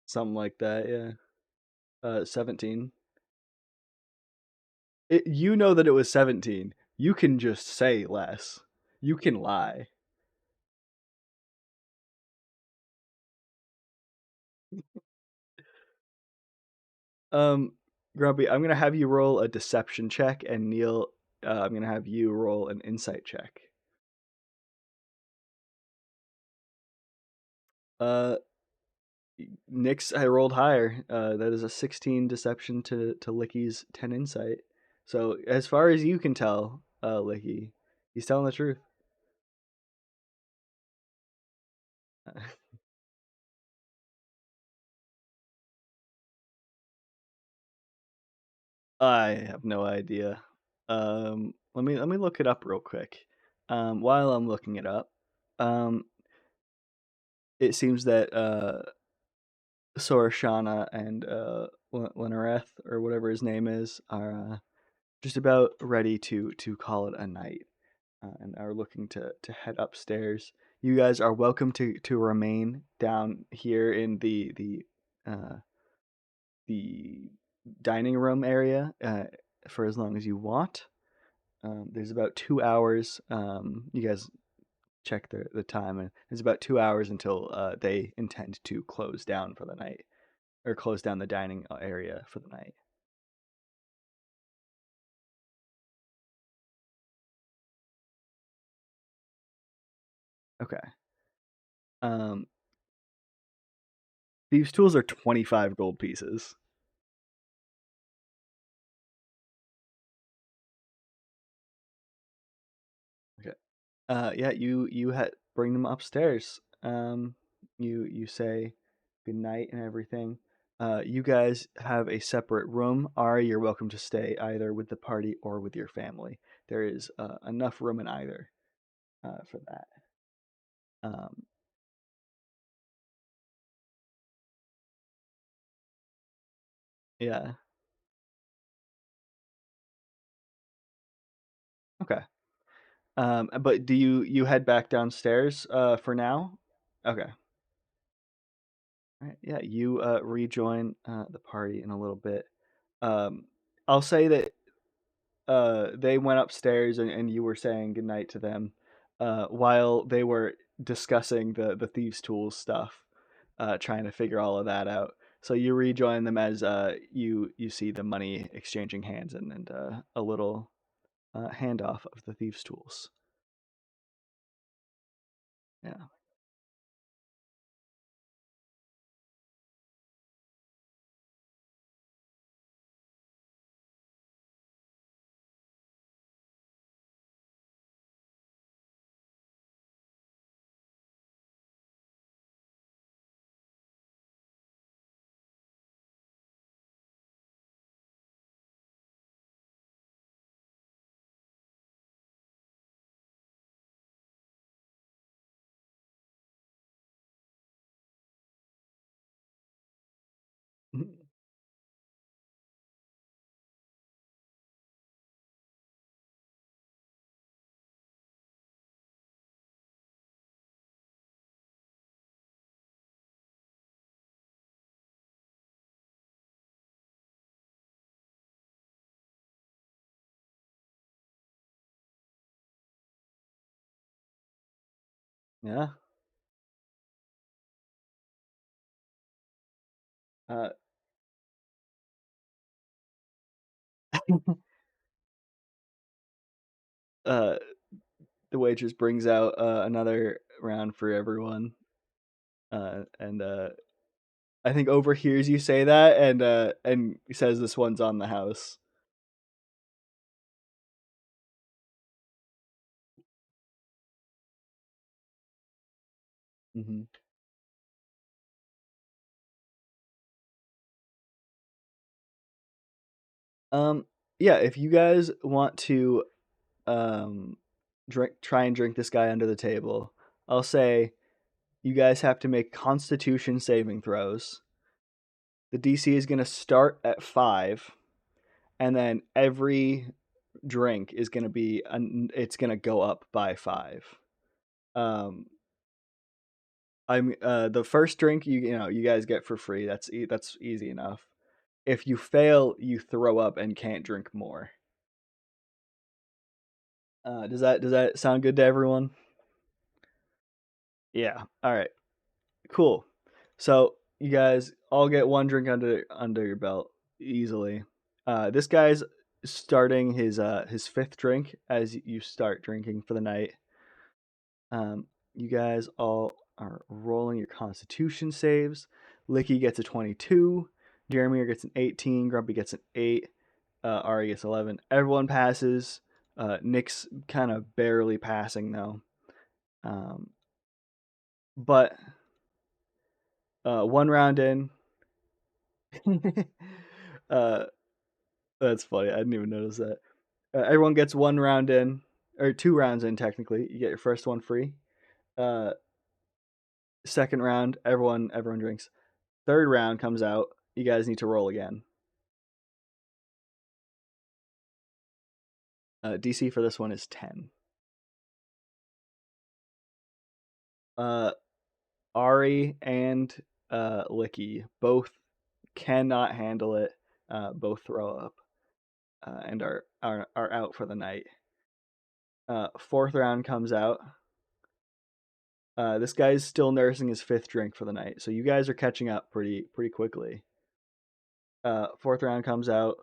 Speaker 1: Something like that. Yeah. 17. You know that it was 17. You can just say less. You can lie. Um, Grumpy, I'm gonna have you roll a deception check, and Neil, I'm gonna have you roll an insight check. Uh, Nick's I rolled higher. That is a 16 deception to Licky's 10 insight. So as far as you can tell, Licky, he's telling the truth. I have no idea. Let me look it up real quick. While I'm looking it up, um, it seems that Sorashana and Linareth, or whatever his name is, are just about ready to call it a night, and are looking to head upstairs. You guys are welcome to remain down here in uh, the dining room area for as long as you want. There's about 2 hours. You guys check the time, and it's about 2 hours until they intend to close down for the night, or close down the dining area for the night. Okay. Um, these tools are 25 gold pieces. Okay. Yeah, you bring them upstairs. You say good night and everything. You guys have a separate room. Ari, you're welcome to stay either with the party or with your family. There is enough room in either for that. Um, yeah. Okay. But do you head back downstairs for now? Okay. All right. Yeah, you rejoin the party in a little bit. Um, I'll say that they went upstairs and you were saying goodnight to them while they were discussing the thieves' tools stuff, trying to figure all of that out. So you rejoin them as you see the money exchanging hands and a little handoff of the thieves' tools. Yeah. Yeah. Uh, uh, the waitress brings out another round for everyone, and I think overhears you say that and says this one's on the house. Hmm. Um, yeah, if you guys want to um try and drink this guy under the table, I'll say you guys have to make Constitution saving throws. The DC is gonna start at 5, and then every drink is gonna be it's gonna go up by 5. Um, I'm the first drink you guys get for free. That's easy enough. If you fail, you throw up and can't drink more. Does that sound good to everyone? Yeah. All right. Cool. So you guys all get one drink under your belt easily. This guy's starting his fifth drink as you start drinking for the night. You guys all are rolling your Constitution saves. Licky gets a 22. Jeremy gets an 18. Grumpy gets an 8. Ari gets 11. Everyone passes. Nick's kind of barely passing though. Um, but one round in, uh, that's funny. I didn't even notice that. Everyone gets one round in, or 2 rounds in technically. You get your first one free. Uh, Second round, everyone drinks. Third round comes out. You guys need to roll again. DC for this one is 10. Uh, Ari and Licky both cannot handle it. Both throw up and are out for the night. Fourth round comes out. This guy's still nursing his fifth drink for the night, so you guys are catching up pretty quickly. Fourth round comes out.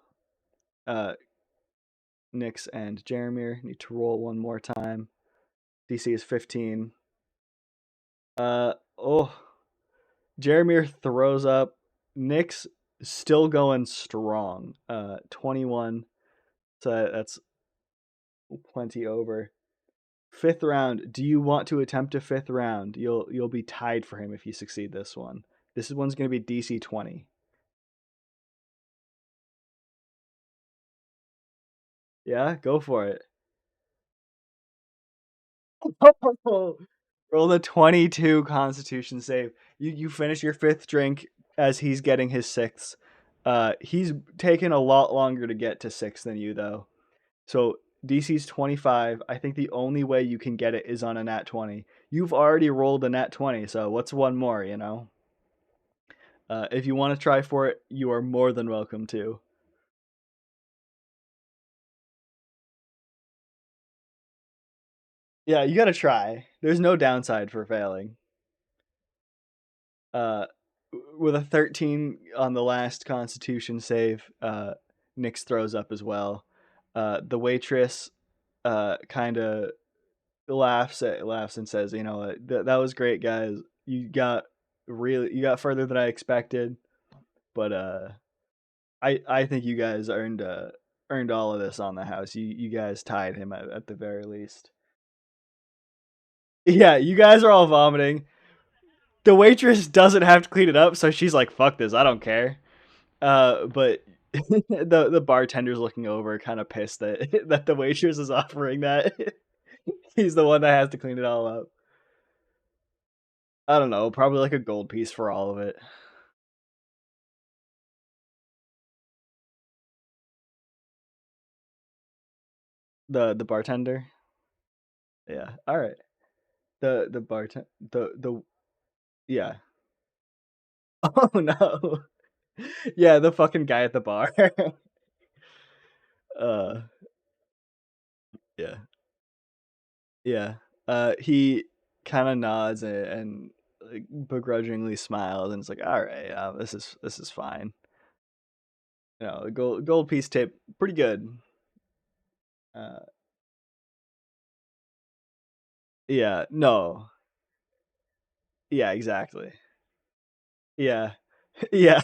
Speaker 1: Uh, Nix and Jeremy need to roll one more time. DC is 15. Oh, Jeremy throws up. Nix still going strong. 21. So that's plenty over. Fifth round. Do you want to attempt a fifth round? You'll be tied for him if you succeed this one. This one's going to be DC 20. Yeah, go for it. Roll the 22 Constitution save. You finish your fifth drink as he's getting his sixth. He's taken a lot longer to get to six than you though. So DC's 25. I think the only way you can get it is on a nat 20. You've already rolled a nat 20, so what's one more, you know? If you want to try for it, you are more than welcome to. Yeah, you gotta try. There's no downside for failing. Uh, with a 13 on the last Constitution save, Nyx throws up as well. The waitress kind of laughs and says, "You know, that was great, guys. You got further than I expected, but I think you guys earned all of this on the house. You guys tied him at the very least." Yeah, you guys are all vomiting. The waitress doesn't have to clean it up, so she's like, "Fuck this, I don't care." But the bartender's looking over, kind of pissed that that the waitress is offering that. He's the one that has to clean it all up. I don't know, probably like a gold piece for all of it. The bartender. Yeah. All right. The bartender. The yeah. Oh no. Yeah, the fucking guy at the bar. uh. Yeah. Yeah. He kind of nods and like, begrudgingly smiles and it's like, all right, this is fine. You know, the gold piece tip, pretty good. Uh, yeah, no, yeah, exactly. Yeah, yeah.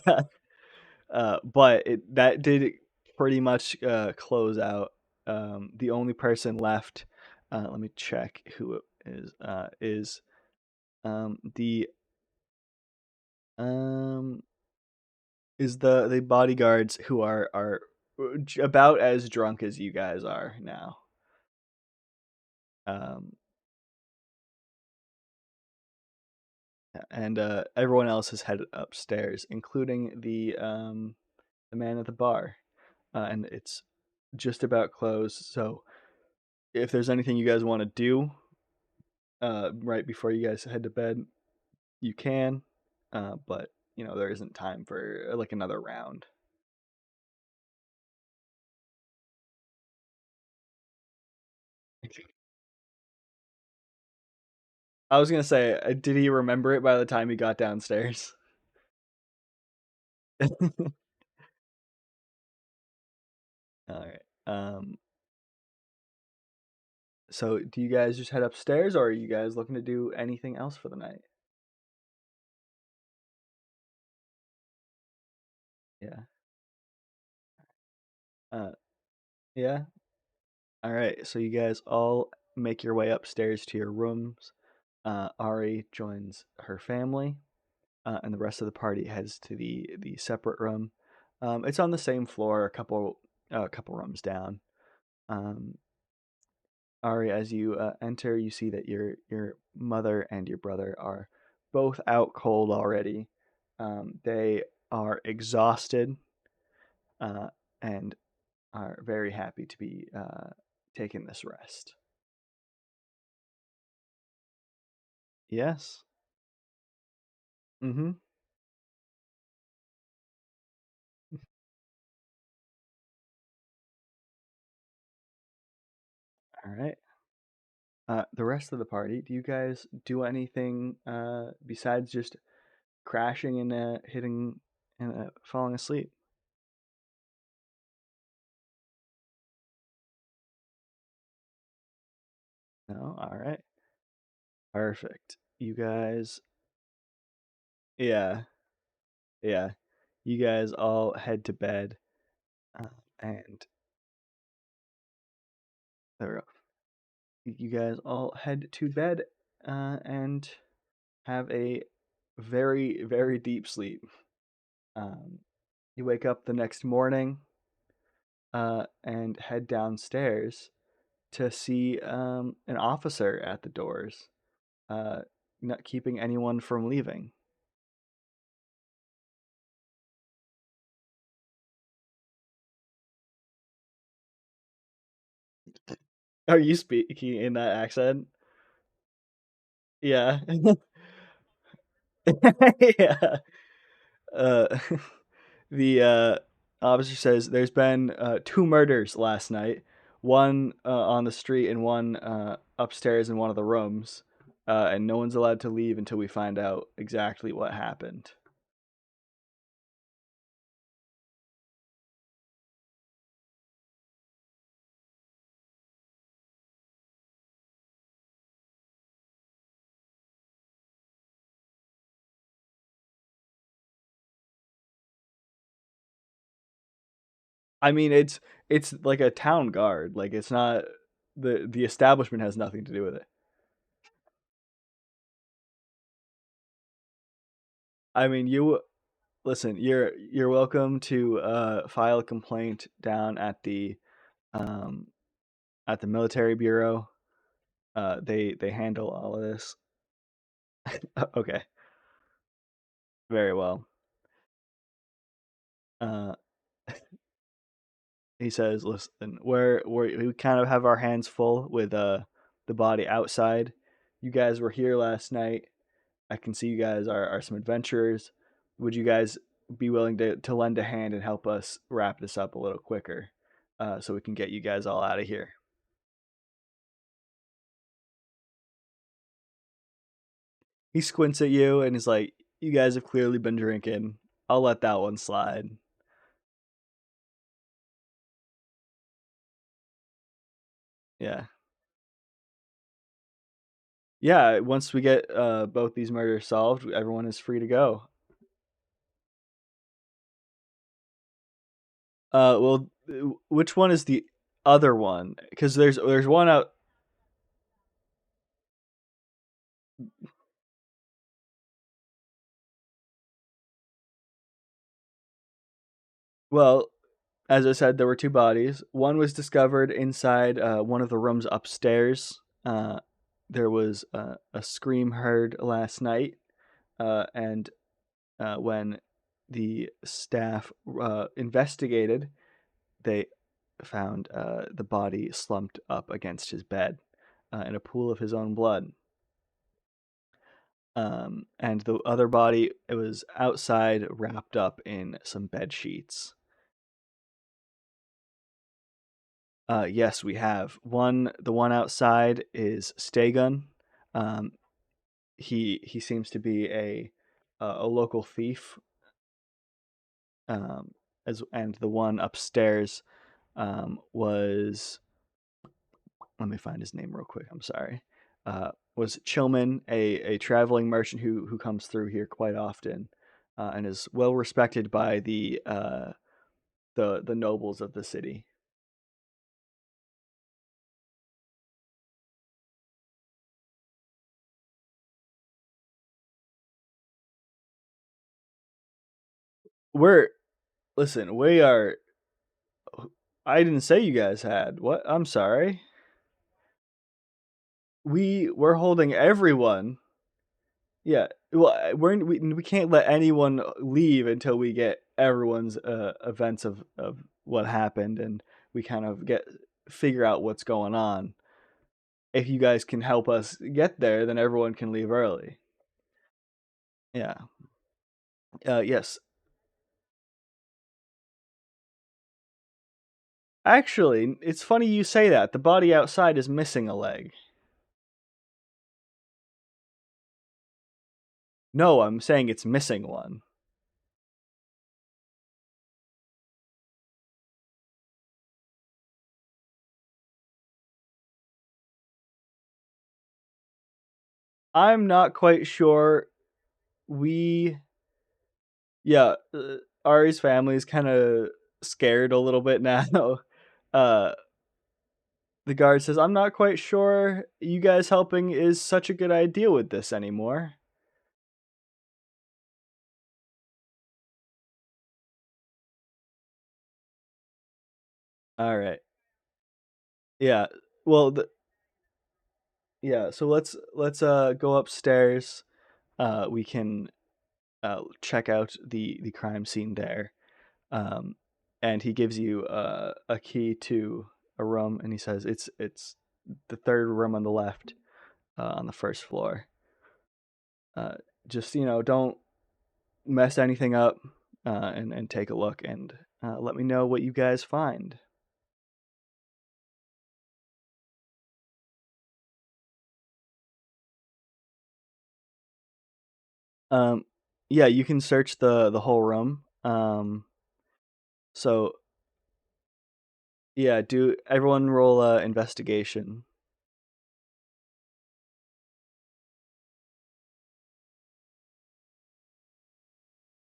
Speaker 1: But that did pretty much close out. The only person left, let me check who it is the um the bodyguards who are about as drunk as you guys are now. Um, and everyone else has headed upstairs, including the man at the bar, and it's just about closed. So if there's anything you guys want to do right before you guys head to bed, you can. But you know there isn't time for like another round. I was gonna say, did he remember it by the time he got downstairs? All right. So do you guys just head upstairs, or are you guys looking to do anything else for the night? Yeah. Uh, yeah. All right. So you guys all make your way upstairs to your rooms. Ari joins her family, and the rest of the party heads to the separate room. It's on the same floor, a couple rooms down. Um, Ari, as you enter, you see that your mother and your brother are both out cold already. They are exhausted uh, and are very happy to be taking this rest. Yes. Mm-hmm. All right. The rest of the party, do you guys do anything besides just crashing and hitting and falling asleep? No. All right. Perfect. You guys, yeah, yeah. You guys all head to bed, uh, and there we go. You guys all head to bed, and have a very very deep sleep. Um, you wake up the next morning, and head downstairs to see an officer at the doors, uh, not keeping anyone from leaving. Are you speaking in that accent? Yeah. Yeah. Uh, the officer says there's been two murders last night, one on the street and one upstairs in one of the rooms, and no one's allowed to leave until we find out exactly what happened. I mean, it's like a town guard. Like it's not the establishment has nothing to do with it. I mean, you listen. You're welcome to file a complaint down um at the military bureau. They handle all of this. Okay, very well. Uh, he says, "Listen, we kind of have our hands full with the body outside. You guys were here last night. I can see you guys are some adventurers. Would you guys be willing to lend a hand and help us wrap this up a little quicker, so we can get you guys all out of here?" He squints at you and he's like, "You guys have clearly been drinking. I'll let that one slide." Yeah. Yeah, once we get both these murders solved, everyone is free to go. Well, which one is the other one? Because there's one out. Well, as I said, there were two bodies. One was discovered inside one of the rooms upstairs. There was a scream heard last night, and when the staff investigated, they found the body slumped up against his bed in a pool of his own blood. And the other body, it was outside, wrapped up in some bed sheets. Yes, we have one. The one outside is Stagun. Um, he seems to be a local thief. As and the one upstairs was, let me find his name real quick. I'm sorry. Was Chillman, a traveling merchant who comes through here quite often, and is well respected by the nobles of the city. We're listen. We are. I didn't say you guys had what. I'm sorry. We're holding everyone. Yeah. Well, we can't let anyone leave until we get everyone's events of what happened, and we kind of get figure out what's going on. If you guys can help us get there, then everyone can leave early. Yeah. Yes. Actually, it's funny you say that. The body outside is missing a leg. No, I'm saying it's missing one. I'm not quite sure. We, yeah, Ari's family is kind of scared a little bit now. Uh, the guard says, "I'm not quite sure you guys helping is such a good idea with this anymore." All right. Yeah. Well, yeah. So let's go upstairs. We can check out the crime scene there. And he gives you a key to a room, and he says it's the third room on the left, on the first floor. Uh, just don't mess anything up, and take a look and let me know what you guys find. Um, yeah, you can search the whole room. So yeah, do everyone roll investigation.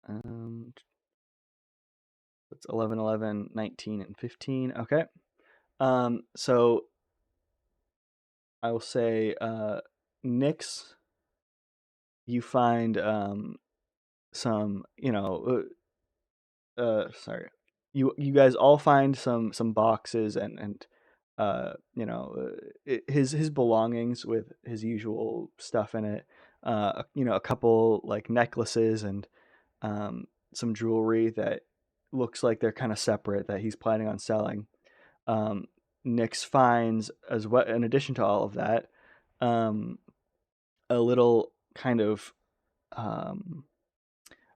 Speaker 1: Um, it's 11, 11, 19, and 15. Okay. So I will say, Nyx, you find some, sorry, you guys all find some boxes and his belongings with his usual stuff in it. A couple like necklaces and some jewelry that looks like they're kind of separate that he's planning on selling. Um, Nyx finds, as well, in addition to all of that, um, a little kind of um,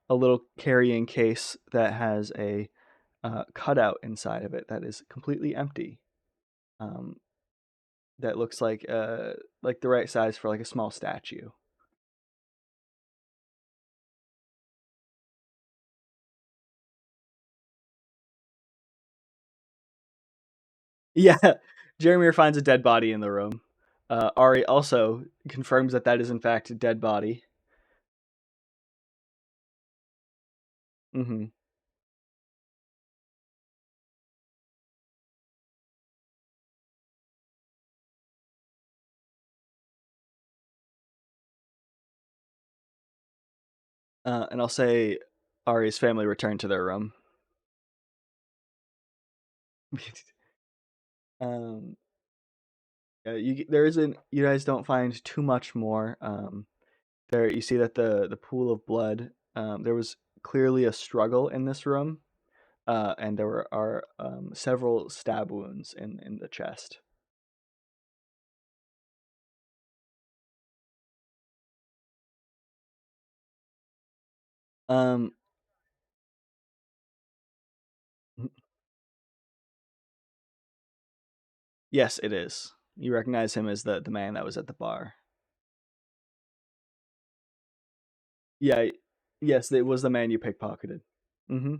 Speaker 1: a little carrying case that has a cutout inside of it that is completely empty. Um, that looks like the right size for like a small statue. Yeah, Jeremier finds a dead body in the room. Ari also confirms that that is in fact a dead body. Hmm. And I'll say Ari's family returned to their room. um, there isn't. You guys don't find too much more. There, you see that the pool of blood. There was clearly a struggle in this room, and are several stab wounds in the chest. Um, yes, it is. You recognize him as the man that was at the bar. Yeah, yes, it was the man you pickpocketed. Mm-hmm.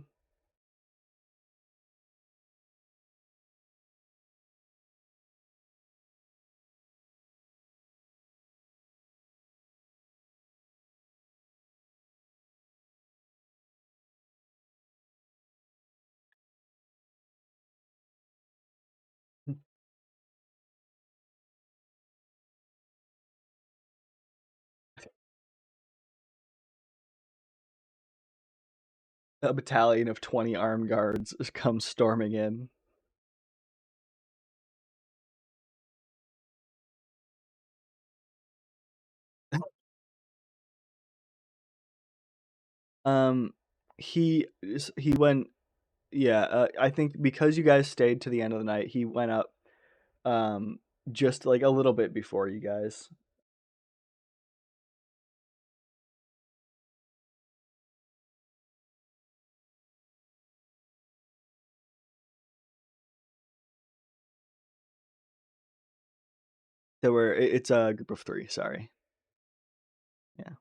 Speaker 1: A battalion of 20 armed guards comes storming in. Um, he went. Yeah, I think because you guys stayed to the end of the night, he went up um just like a little bit before you guys. It's a group of three. Sorry. Yeah,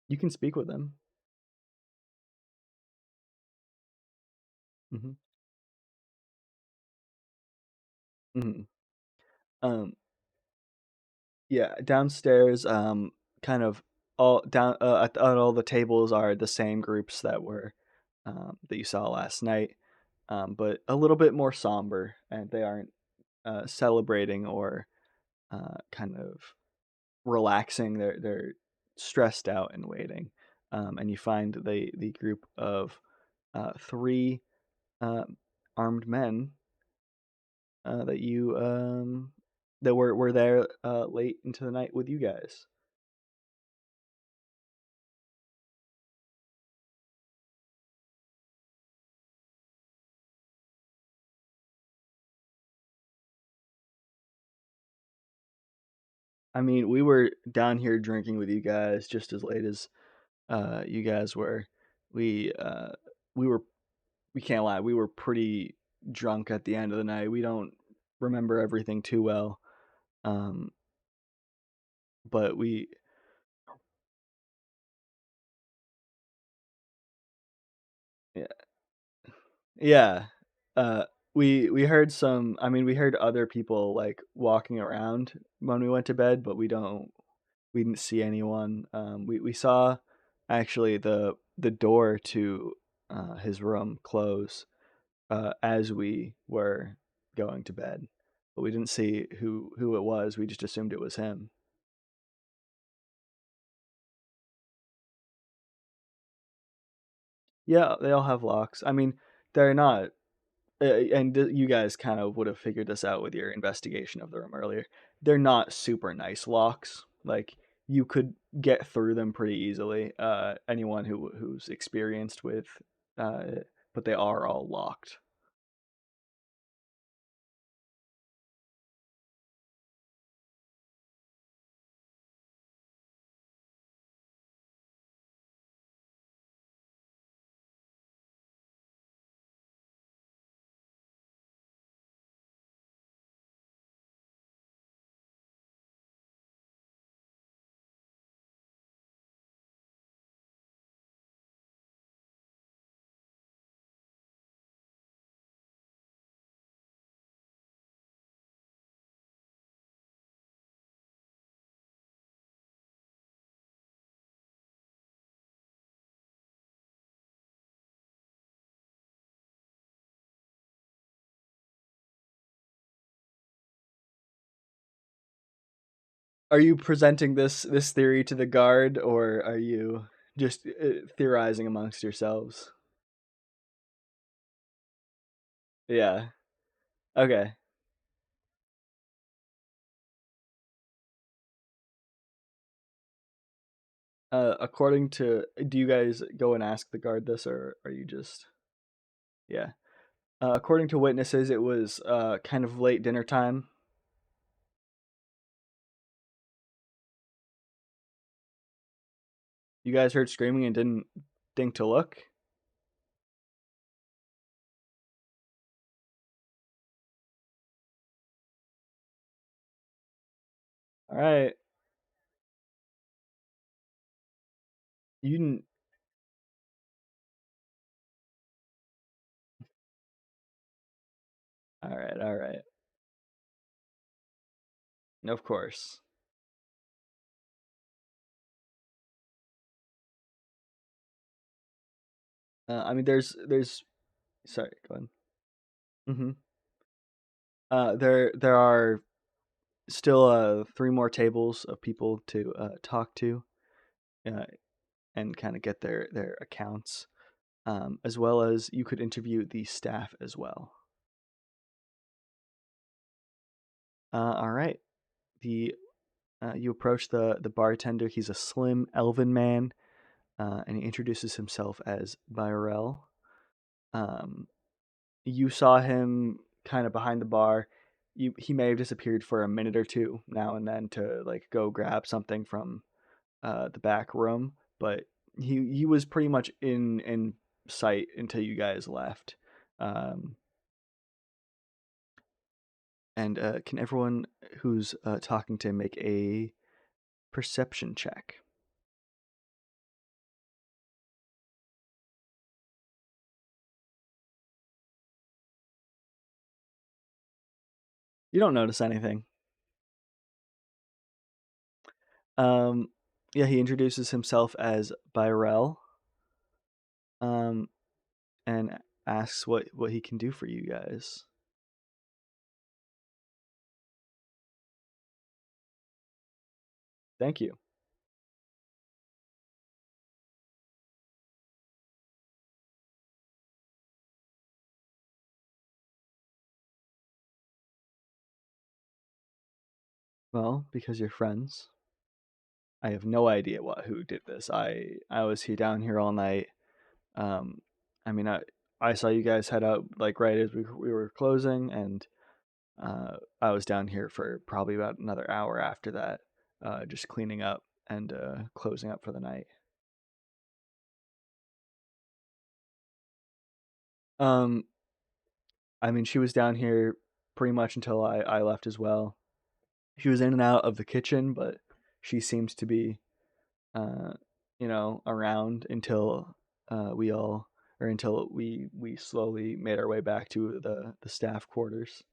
Speaker 1: you can speak with them. Hmm. Hmm. Um, yeah, downstairs, kind of all down at all the tables are the same groups that you saw last night, but a little bit more somber, and they aren't celebrating or kind of relaxing. They're stressed out and waiting. And you find the group of three uh, armed men that you that were there late into the night with you guys. I mean, we were down here drinking with you guys just as late as you guys were. We uh we were we can't lie, we were pretty drunk at the end of the night. We don't remember everything too well. Um but we yeah, yeah. Uh we heard some, I mean, we heard other people like walking around when we went to bed, but we didn't see anyone. We saw actually the door to his room close as we were going to bed, but we didn't see who it was. We just assumed it was him. Yeah, they all have locks. I mean, they're not. You guys kind of would have figured this out with your investigation of the room earlier. They're not super nice locks. Like you could get through them pretty easily. Anyone who's experienced with, uh, but they are all locked. Are you presenting this theory to the guard, or are you just theorizing amongst yourselves? Yeah. Okay. According to, do you guys go and ask the guard this, or are you just, yeah? According to witnesses, it was kind of late dinner time. You guys heard screaming and didn't think to look. All right, you didn't. All right, all right. Of course. I mean, there's. Sorry, go ahead. Mm-hmm. There are still three more tables of people to talk to, uh, and kind of get their accounts, as well as you could interview the staff as well. All right. The You approach the bartender. He's a slim elven man, and he introduces himself as Byrell. Um, you saw him kind of behind the bar. He may have disappeared for a minute or two now and then to like go grab something from the back room, but he was pretty much in sight until you guys left. Um, and can everyone who's talking to him make a perception check? You don't notice anything. Um, yeah, he introduces himself as Byrell, um, and asks what he can do for you guys. Thank you. Well, because you're friends. I have no idea who did this. I was here down here all night. Um, I mean, I saw you guys head out like right as we were closing, and I was down here for probably about another hour after that. just cleaning up and closing up for the night. Um, I mean, she was down here pretty much until I left as well. She was in and out of the kitchen, but she seems to be, uh, around until we all, or until we slowly made our way back to the staff quarters.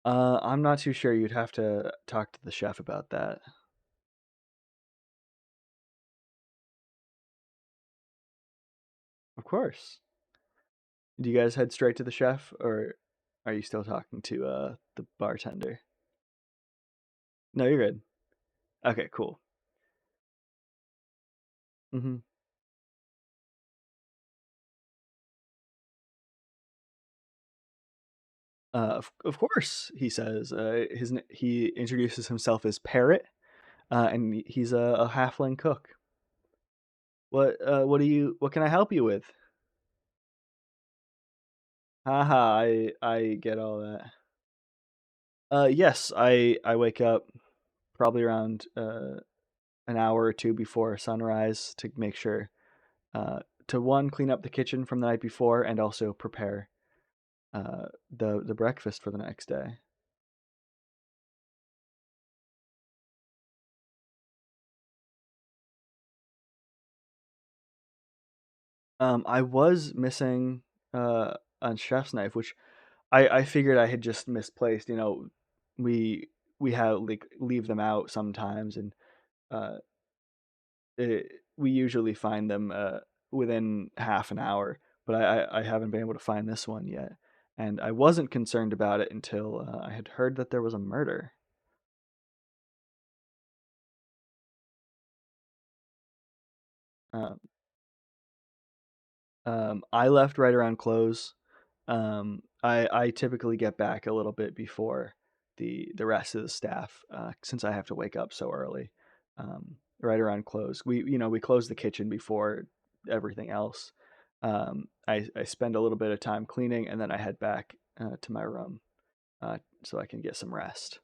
Speaker 1: I'm not too sure. You'd have to talk to the chef about that. Of course. Do you guys head straight to the chef, or are you still talking to the bartender? No, you're good. Okay, cool. Hmm. Of course, he says. He introduces himself as Parrot, and he's a halfling cook. What can I help you with? Haha, I get all that. Yes, I wake up probably around an hour or two before sunrise to make sure to one clean up the kitchen from the night before and also prepare the breakfast for the next day. I was missing a chef's knife, which I figured I had just misplaced. We we have like leave them out sometimes, and uh, we usually find them within half an hour. But I haven't been able to find this one yet, and I wasn't concerned about it until I had heard that there was a murder. Um, I left right around close. I typically get back a little bit before the rest of the staff since I have to wake up so early. Right around close, we close the kitchen before everything else. I spend a little bit of time cleaning and then I head back to my room so I can get some rest.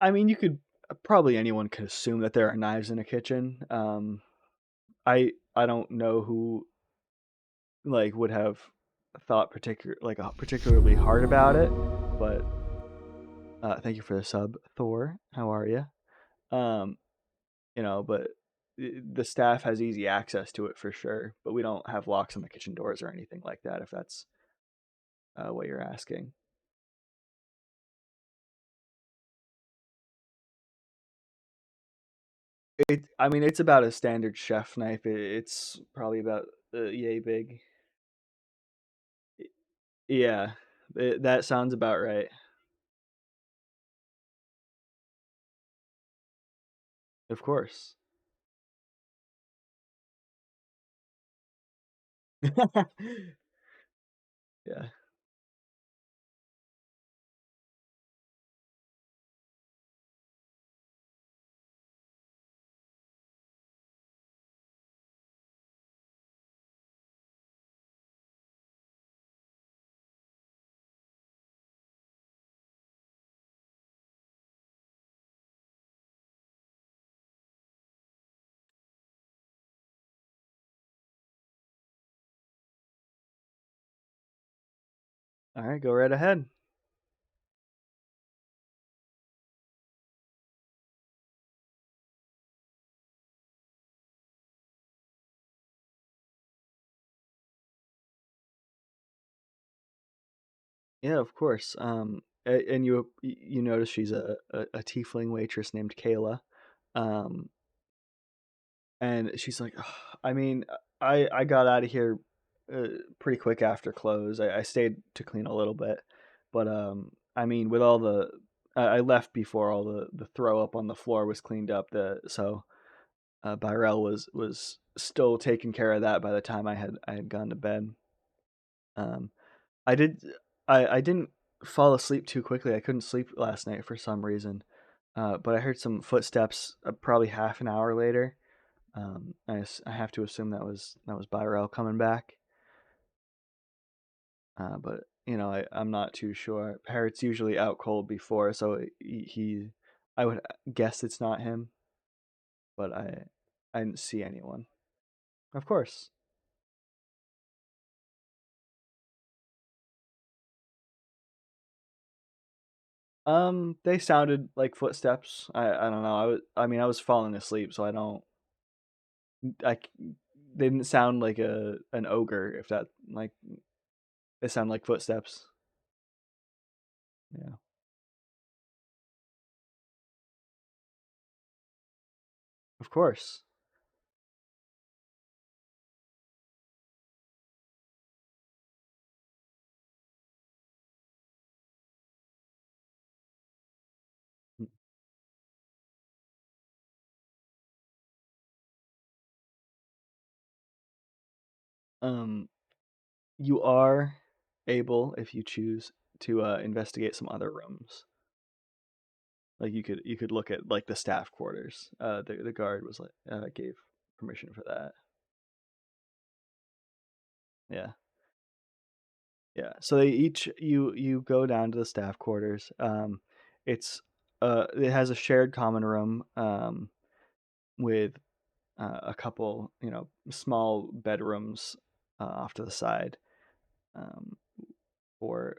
Speaker 1: I mean, you could probably anyone could assume that there are knives in a kitchen. I don't know who like would have thought particularly hard about it, but thank you for the sub, Thor. How are you? Um, but the staff has easy access to it for sure, but we don't have locks on the kitchen doors or anything like that. If that's what you're asking, I mean, it's about a standard chef knife. It's probably about yay big. Yeah, that sounds about right. Of course. Yeah. All right, go right ahead. Yeah, of course. And you notice she's a tiefling waitress named Kayla, um, and she's like, "Ugh, I mean, I got out of here pretty quick after close. I stayed to clean a little bit, but I mean, with all I left before all the throw up on the floor was cleaned up. So Byrell was still taking care of that by the time I had gone to bed. Um, I did. I didn't fall asleep too quickly. I couldn't sleep last night for some reason. but I heard some footsteps probably half an hour later. I have to assume that was Byrell coming back. But I'm not too sure. Parrot's usually out cold before, so I would guess it's not him, but I didn't see anyone. Of course. They sounded like footsteps. I don't know. I was falling asleep, so I they didn't sound like an ogre. If that like they sound like footsteps. Yeah, of course. Um, you are able, if you choose, to investigate some other rooms. Like you could look at like the staff quarters. The guard was like gave permission for that. Yeah, yeah. So they each you go down to the staff quarters. It's it has a shared common room with a couple small bedrooms off to the side. Um, or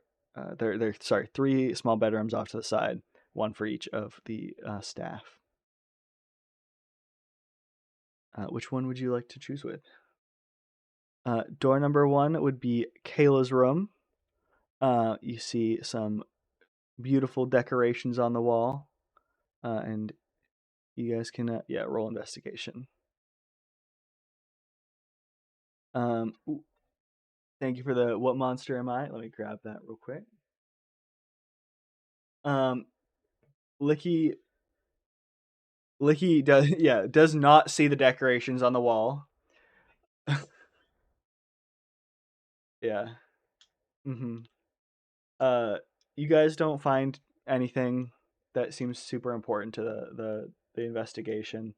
Speaker 1: they're sorry, three small bedrooms off to the side, one for each of the staff. Which one would you like to choose with? Door number one would be Kayla's room. You see some beautiful decorations on the wall, and you guys can roll investigation. Ooh, thank you for the what monster am I? Let me grab that real quick. Um, Licky Licky does does not see the decorations on the wall. Yeah. Mm-hmm. Uh, you guys don't find anything that seems super important to the investigation.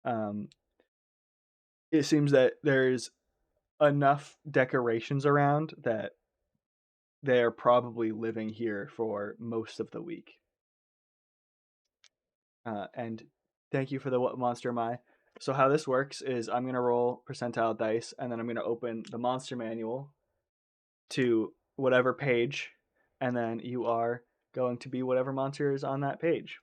Speaker 1: Um, it seems that there's enough decorations around that they're probably living here for most of the week. And thank you for the what monster am I? So how this works is I'm gonna roll percentile dice, and then I'm gonna open the monster manual to whatever page, and then you are going to be whatever monster is on that page.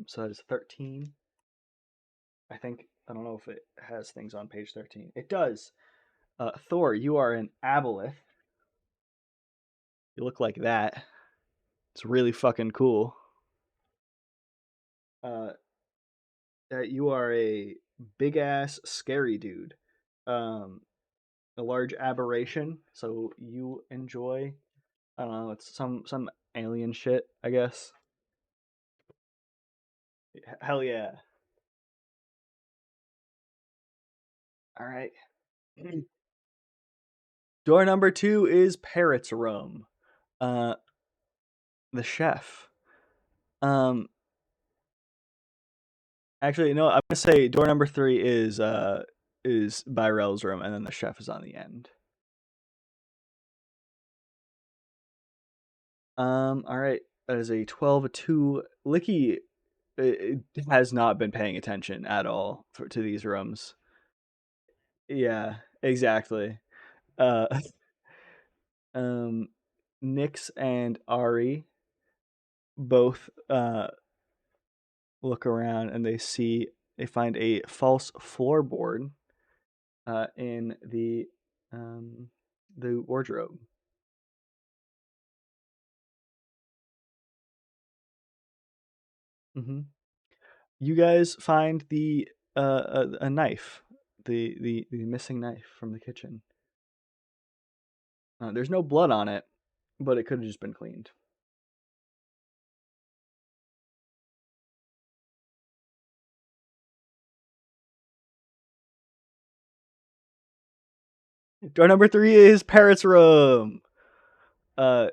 Speaker 1: So that is 13. I don't know if it has things on page 13. It does. Thor, you are an aboleth. You look like that. It's really fucking cool. Uh, you are a big ass scary dude. Um, a large aberration. So you enjoy. I don't know. It's some alien shit. I guess. Hell yeah. All right. Door number two is Parrot's room. Uh, the chef. Um, Actually, no. I'm gonna say door number three is Byrell's room, and then the chef is on the end. All right. That is a 12-2. Licky has not been paying attention at all to these rooms. Yeah, exactly. Uh, um, Nyx and Ari both look around and they find a false floorboard in the wardrobe. Hmm. You guys find a knife, the missing knife from the kitchen. There's no blood on it, but it could have just been cleaned. Door number three is Parrot's room. Uh,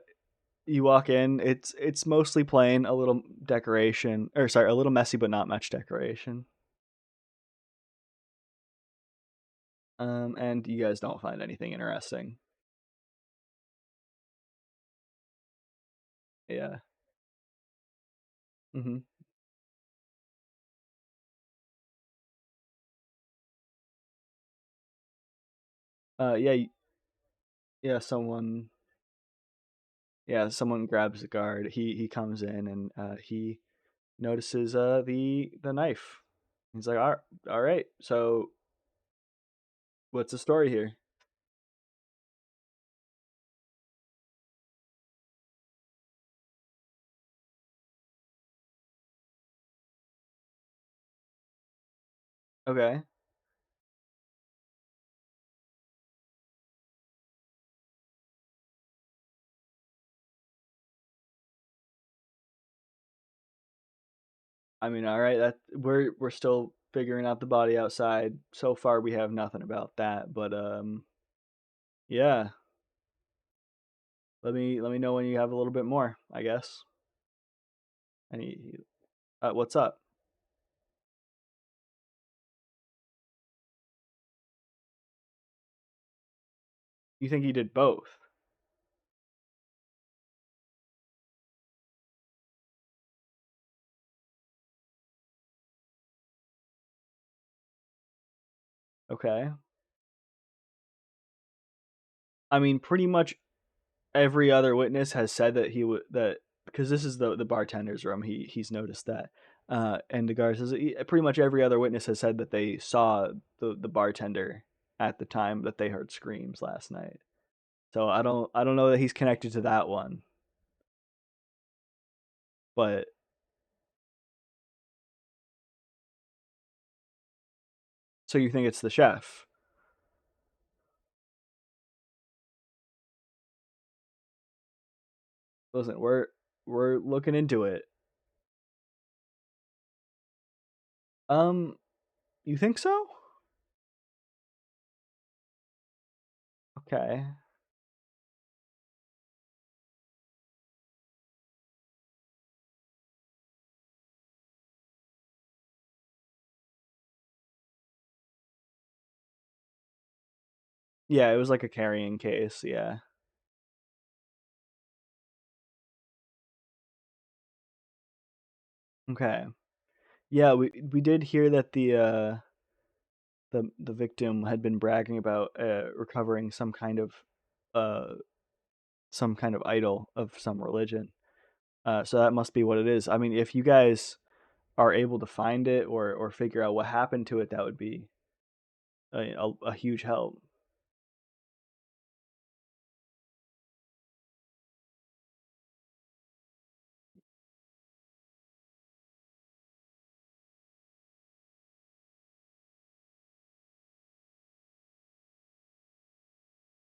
Speaker 1: You walk in. It's mostly plain. A little decoration, or sorry, a little messy, but not much decoration. And you guys don't find anything interesting. Yeah. Mm-hmm. Yeah. Yeah. Someone grabs the guard. He comes in and he notices the knife. He's like, all right. So what's the story here? Okay. I mean, all right. That we're still figuring out the body outside. So far, we have nothing about that. But yeah. Let me know when you have a little bit more. I guess. And what's up? You think he did both? Okay. I mean, pretty much every other witness has said that he would that because this is the bartender's room. He's noticed that. And the guard says pretty much every other witness has said that they saw the bartender at the time that they heard screams last night. So I don't know that he's connected to that one, but so you think it's the chef? Listen, we're looking into it. Um, you think so? Okay. Yeah, it was like a carrying case. Yeah. Okay. Yeah, we did hear that the victim had been bragging about recovering uh some kind of idol of some religion. So that must be what it is. I mean, if you guys are able to find it or figure out what happened to it, that would be a huge help.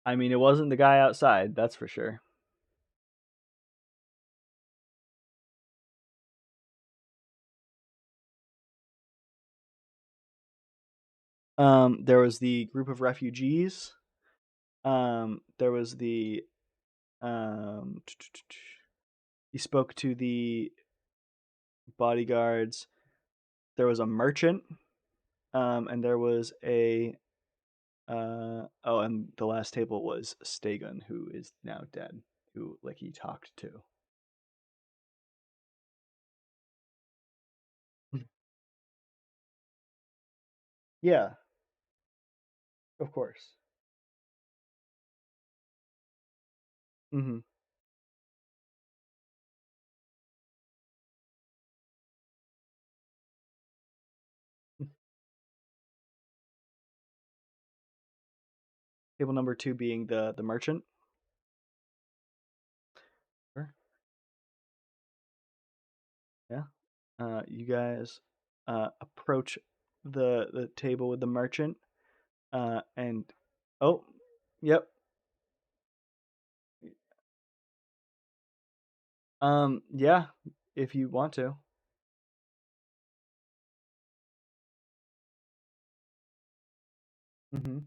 Speaker 1: I mean, it wasn't the guy outside, that's for sure. There was the group of refugees. There was the um, he spoke to the bodyguards. There was a merchant, and there was a oh, and the last table was Stagun, who is now dead, who like he talked to. Yeah, of course. Mm-hmm. Table number two being the merchant. Sure. Yeah. You guys approach the table with the merchant, and oh, yep. Yeah, if you want to. Mm-hmm.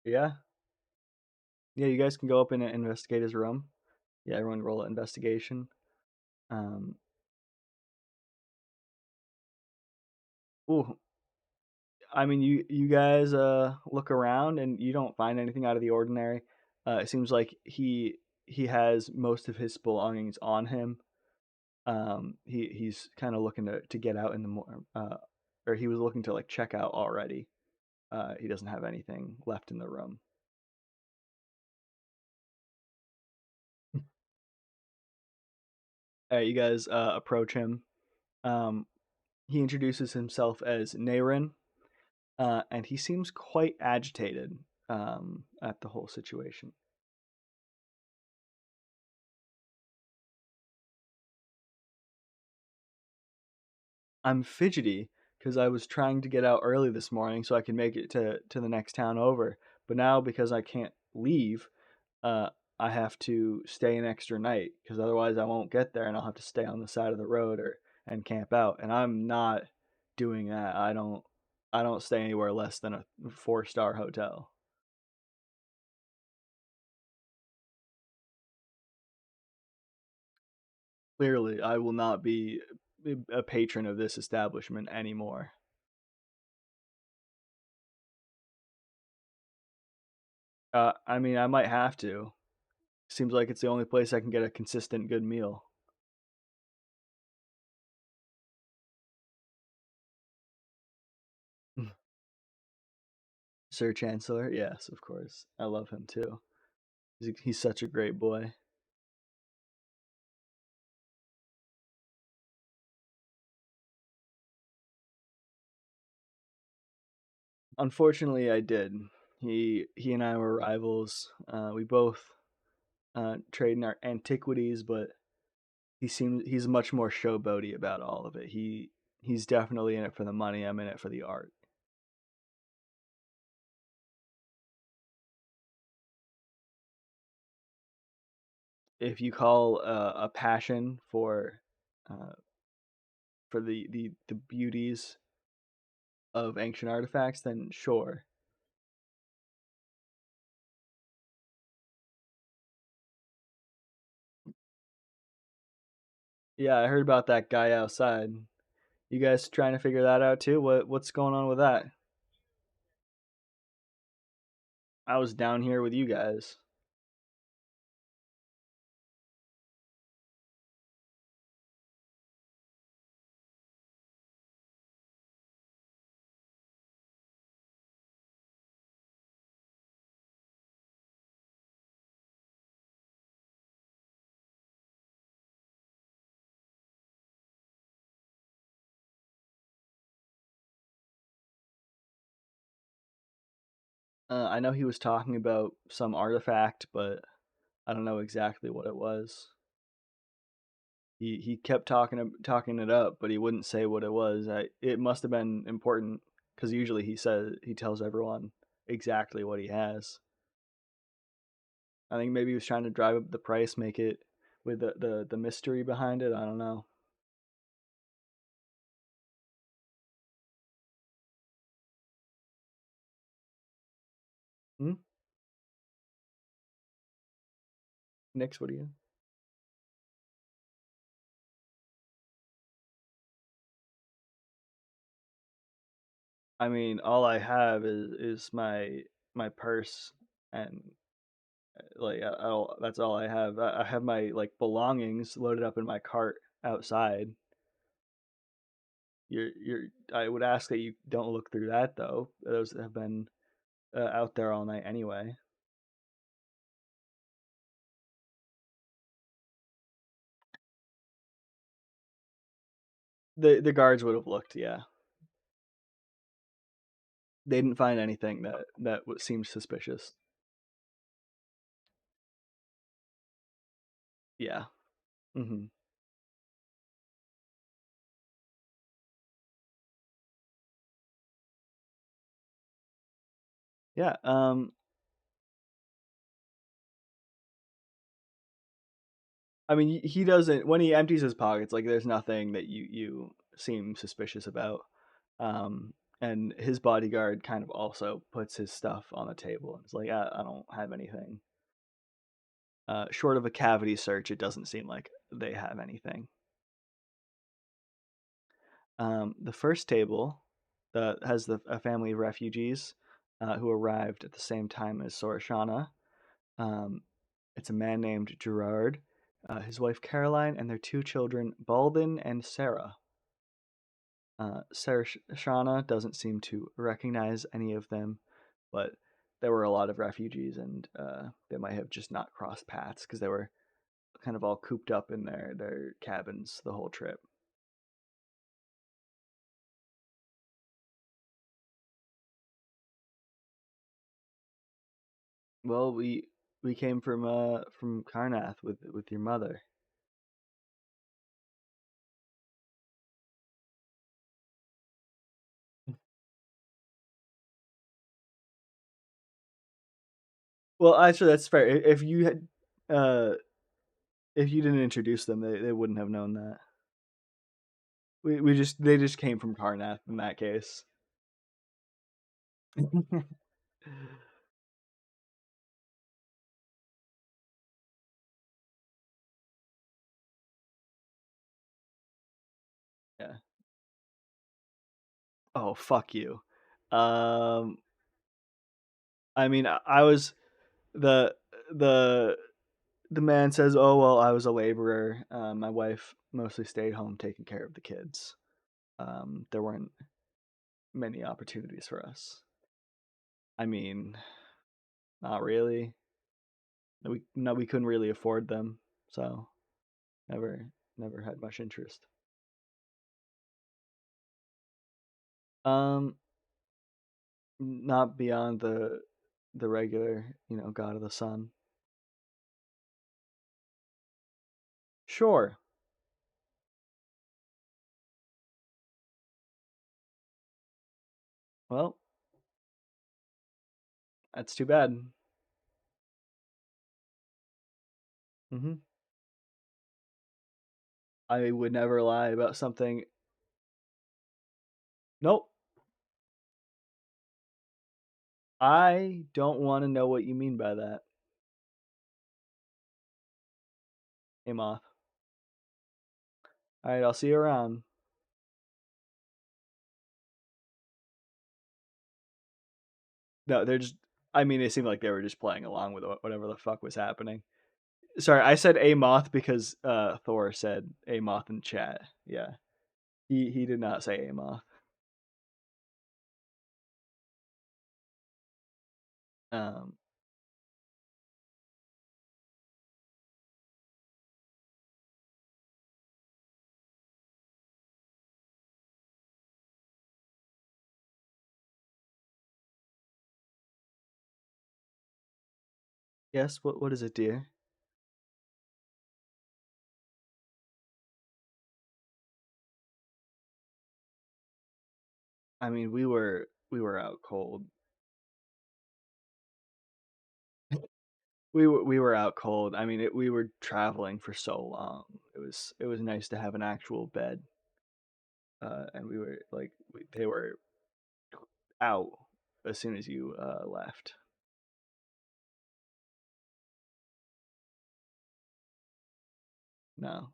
Speaker 1: Yeah, yeah. You guys can go up and investigate his room. Yeah, everyone roll an investigation. Um, ooh, I mean, you guys look around and you don't find anything out of the ordinary. It seems like he has most of his belongings on him. He's kind of looking to get out in the or he was looking to like check out already. He doesn't have anything left in the room. You guys approach him. Um, he introduces himself as Naren, and he seems quite agitated at the whole situation. I'm fidgety because I was trying to get out early this morning so I could make it to the next town over. But now because I can't leave, uh, I have to stay an extra night because otherwise I won't get there and I'll have to stay on the side of the road or and camp out. And I'm not doing that. I don't stay anywhere less than a 4-star hotel. Clearly, I will not be a patron of this establishment anymore. I mean, I might have to. Seems like it's the only place I can get a consistent good meal. Sir Chancellor, yes, of course. I love him too. He's such a great boy. Unfortunately, I did. He and I were rivals. We both trade in our antiquities, but he's much more showboaty about all of it. He's definitely in it for the money. I'm in it for the art. If you call a passion uh, for the beauties of ancient artifacts, then sure. Yeah, I heard about that guy outside. You guys trying to figure that out too? What's going on with that? I was down here with you guys. I know he was talking about some artifact, but I don't know exactly what it was. He kept talking it up, but he wouldn't say what it was. It must have been important because usually he tells everyone exactly what he has. I think maybe he was trying to drive up the price, make it with the mystery behind it. I don't know. Hmm? Nix, what do you? I mean, all I have is my purse and like that's all I have. I have my like belongings loaded up in my cart outside. You're I would ask that you don't look through that though. Those have been out there all night anyway. The guards would have looked. Yeah, they didn't find anything that seemed suspicious. Yeah. Hmm. Yeah. I mean, he doesn't when he empties his pockets. Like, there's nothing that you seem suspicious about. and his bodyguard kind of also puts his stuff on the table and is like, I don't have anything. Short of a cavity search, it doesn't seem like they have anything. The first table has a family of refugees who arrived at the same time as Sorashana. Um, it's a man named Gerard, his wife Caroline, and their two children, Baldwin and Sarah. Sarashana doesn't seem to recognize any of them, but there were a lot of refugees, and they might have just not crossed paths because they were kind of all cooped up in their cabins the whole trip. Well, we came from Karnath with your mother. Well, actually, that's fair. If you had, if you didn't introduce them, they wouldn't have known that. We just they just came from Karnath in that case. Yeah. Oh, fuck you. Um, I mean, I was the the the man says, "Oh well, I was a laborer. My wife mostly stayed home taking care of the kids. There weren't many opportunities for us. I mean, not really. We couldn't really afford them, so never never had much interest. Um, not beyond the regular, God of the Sun. Sure. Well, that's too bad. Hmm. I would never lie about something. Nope. I don't want to know what you mean by that. Hey, Moth. All right, I'll see you around. No, they're just. I mean, it seemed like they were just playing along with whatever the fuck was happening. Sorry, I said a moth because Thor said a moth in chat. Yeah, he did not say a moth. Um, yes. What is it, dear? I mean, we were out cold. We were out cold. I mean, we were traveling for so long. It was nice to have an actual bed. And we were like they were out as soon as you left. No,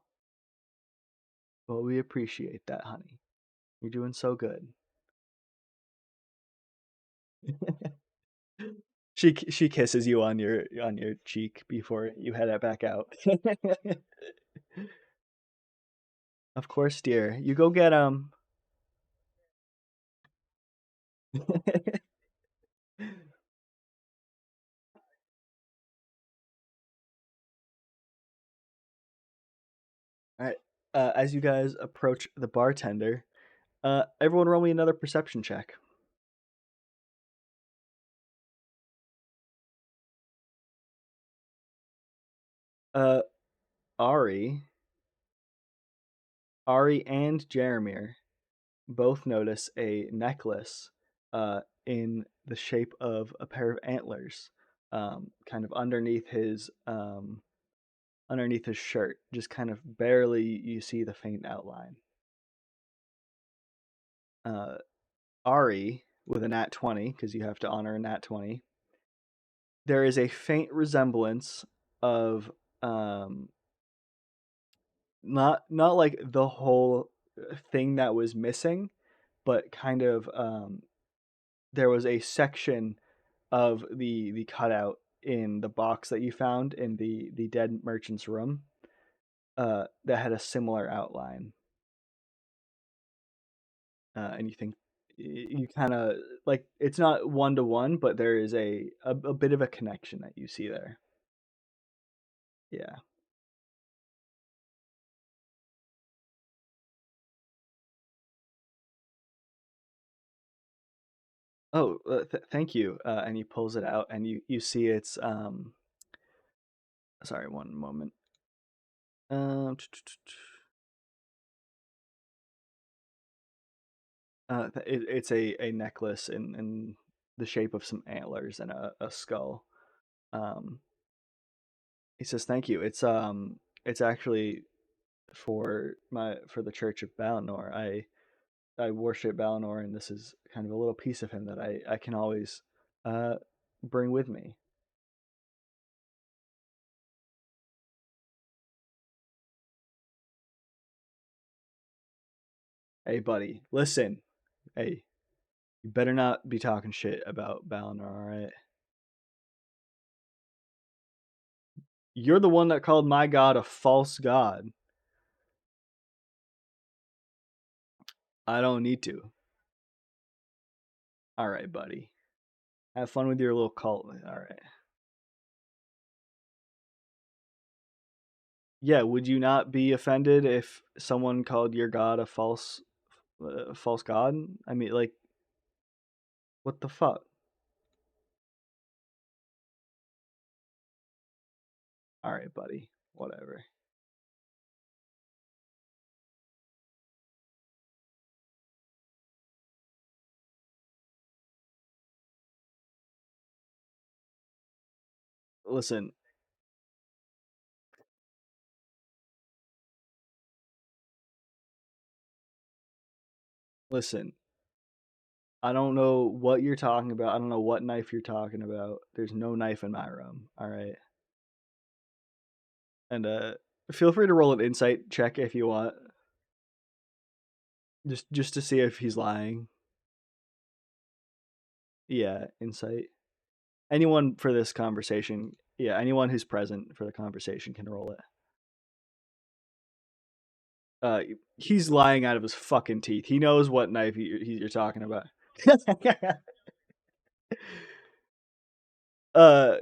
Speaker 1: well, we appreciate that, honey. You're doing so good. She kisses you on your cheek before you head it back out. Of course, dear. You go get 'em. All right. As you guys approach the bartender, everyone roll me another perception check. Uh, Ari, Ari and Jeremir both notice a necklace in the shape of a pair of antlers, kind of underneath his shirt. Just kind of barely you see the faint outline. Uh, Ari with a nat 20 because you have to honor a nat 20. There is a faint resemblance of um not like the whole thing that was missing, but kind of there was a section of the cutout in the box that you found in the dead merchant's room that had a similar outline, and you think you kind of like it's not one to one, but there is a bit of a connection that you see there. Yeah. Oh, thank you. And he pulls it out, and you see it's Sorry, one moment. Um, it's a necklace in the shape of some antlers and a skull. Um, he says, "Thank you. It's actually for the Church of Balinor. I worship Balinor, and this is kind of a little piece of him that I can always uh bring with me." Hey, buddy, listen. Hey, you better not be talking shit about Balinor, all right? You're the one that called my god a false god. I don't need to. All right, buddy. Have fun with your little cult. All right. Yeah, would you not be offended if someone called your god a false god? I mean, like, what the fuck? All right, buddy. Whatever. Listen, listen. I don't know what you're talking about. I don't know what knife you're talking about. There's no knife in my room. All right. And feel free to roll an insight check if you want. Just to see if he's lying. Yeah, insight. Anyone for this conversation. Yeah, anyone who's present for the conversation can roll it. Uh, he's lying out of his fucking teeth. He knows what knife you're talking about. uh,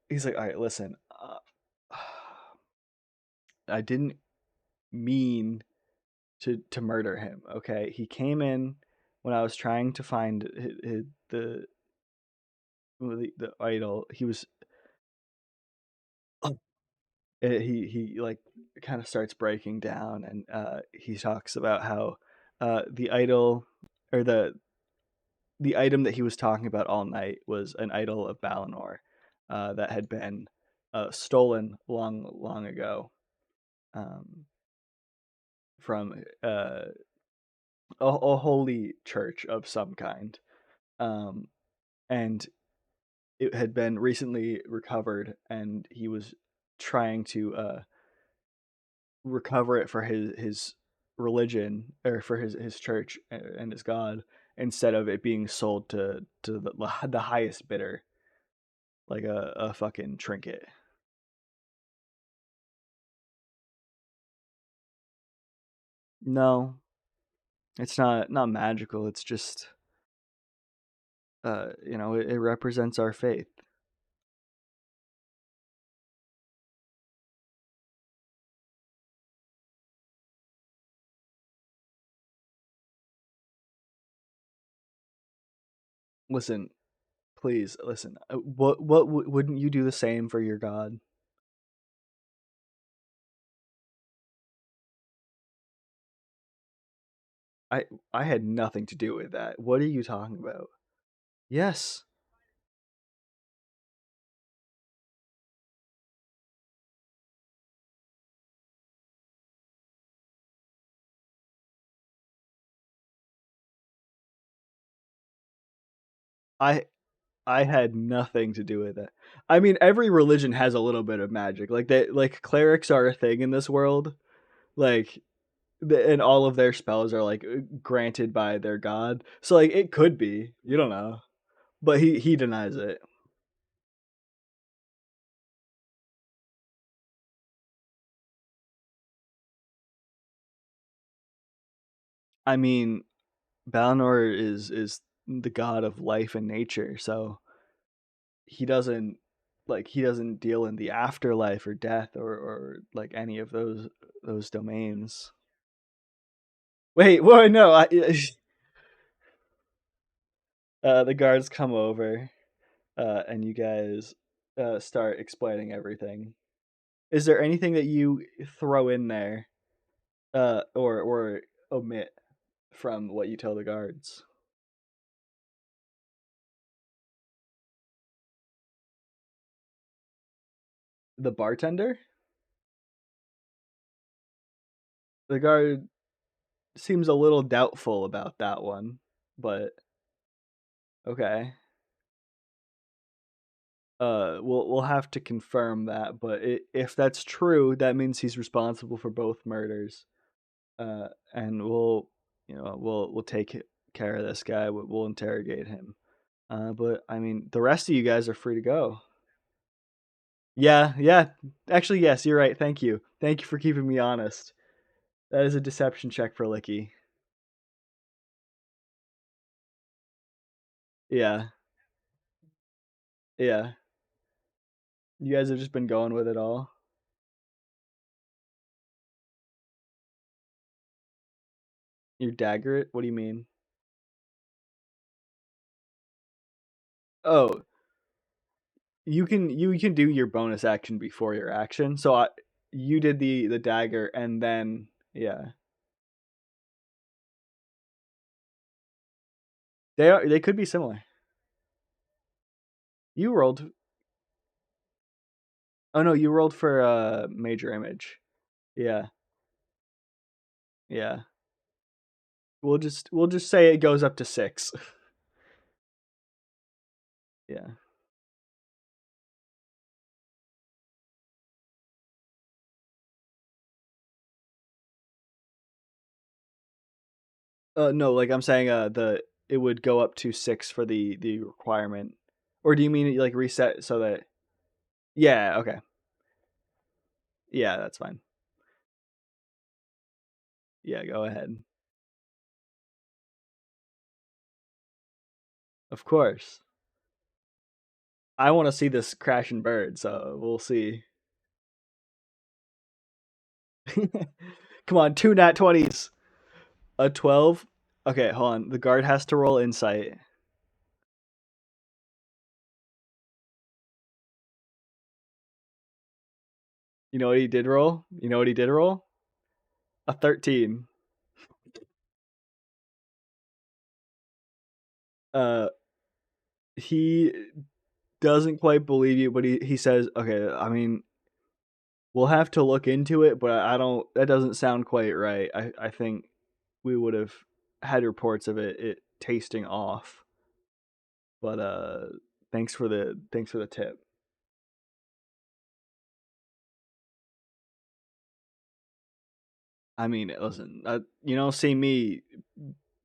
Speaker 1: he's like, all right, listen. I didn't mean to murder him. Okay, he came in when I was trying to find the idol. He was he like kind of starts breaking down, and he talks about how the idol or the item that he was talking about all night was an idol of Balinor that had been stolen long ago um, from a holy church of some kind, um, and it had been recently recovered, and he was trying to recover it for his religion or for his church and his god instead of it being sold to the highest bidder like a fucking trinket. No, it's not magical. It's just it represents our faith. Listen, please listen. Wouldn't you do the same for your god? I I had nothing to do with that. What are you talking about? Yes. I I had nothing to do with it. I mean, every religion has a little bit of magic. Like they like clerics are a thing in this world. Like and all of their spells are like granted by their god. So like it could be. You don't know. But he denies it. I mean, Balnor is the god of life and nature, so he doesn't he doesn't deal in the afterlife or death or like any of those domains. Wait, well, no, the guards come over, and you guys start explaining everything. Is there anything that you throw in there, or omit from what you tell the guards? The bartender, the guard seems a little doubtful about that one, but okay. We'll have to confirm that, but if that's true, that means he's responsible for both murders. And we'll take care of this guy. We'll interrogate him. But I mean, the rest of you guys are free to go. Yeah, yeah. Actually, yes, you're right. Thank you. Thank you for keeping me honest. That is a deception check for Licky. Yeah, yeah. You guys have just been going with it all. You dagger it? What do you mean? Oh, you can do your bonus action before your action. So you did the dagger and then yeah. They could be similar. You rolled. Oh no, you rolled for major image. Yeah. Yeah. We'll just say it goes up to 6. Yeah. No, like I'm saying the it would go up to 6 for the requirement. Or do you mean like reset so that yeah, okay. Yeah, that's fine. Yeah, go ahead. Of course. I want to see this crash and burn, so we'll see. Come on, 2 nat 20s. A 12? Okay, hold on. The guard has to roll insight. You know what he did roll? You know what he did roll? A 13. Uh he doesn't quite believe you, but he says, "Okay, I mean, we'll have to look into it, but I don't that doesn't sound quite right. I think we would have had reports of it tasting off. But thanks for the tip." I mean, listen, you don't see me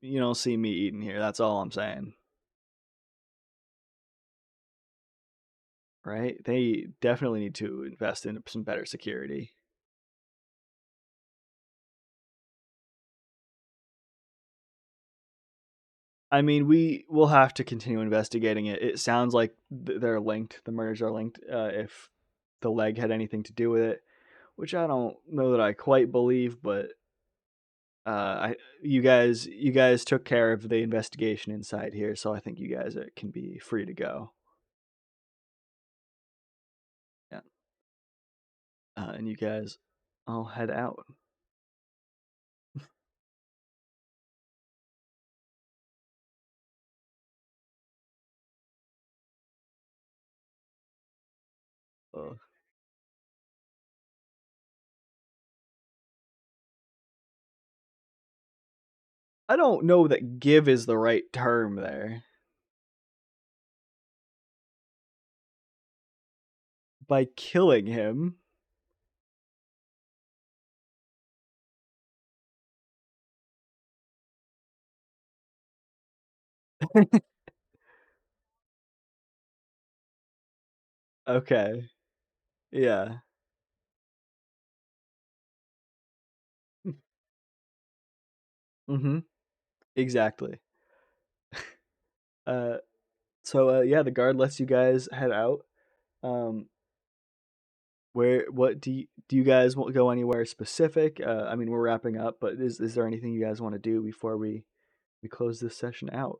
Speaker 1: eating here. That's all I'm saying. Right? They definitely need to invest in some better security. I mean, we will have to continue investigating it. It sounds like they're linked. The murders are linked. If the leg had anything to do with it, which I don't know that I quite believe, but I you guys took care of the investigation inside here, so I think you guys can be free to go. Yeah, and you guys, I'll head out. Uh, I don't know that give is the right term there. by killing him. Okay. Yeah. Mhm. Exactly. Uh yeah, the guard lets you guys head out. Um where what do you guys want to go anywhere specific? I mean, we're wrapping up, but is there anything you guys want to do before we close this session out?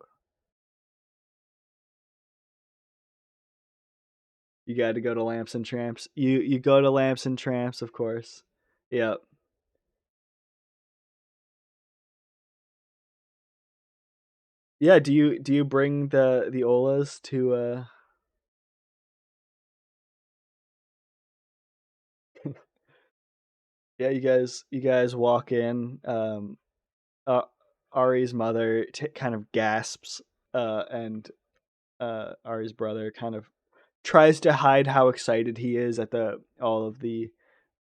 Speaker 1: You got to go to Lamps and Tramps. You go to Lamps and Tramps, of course. Yep. Yeah, do you bring the Olas to yeah, you guys walk in. Uh Ari's mother kind of gasps, and Ari's brother kind of tries to hide how excited he is at the all of the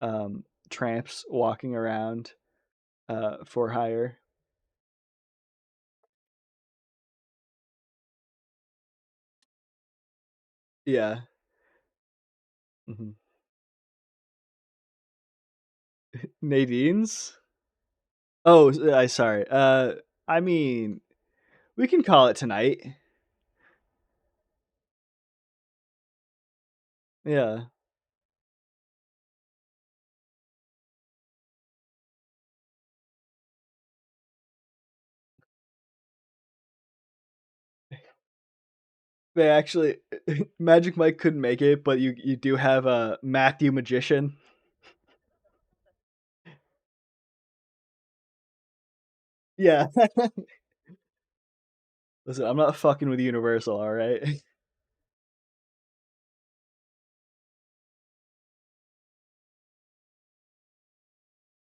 Speaker 1: um tramps walking around for hire. Yeah. Hmm. Nadine's? Oh, I sorry. I mean, we can call it tonight. Yeah. They actually Magic Mike couldn't make it, but you do have a Matthew Magician. Yeah. Listen, I'm not fucking with Universal, all right?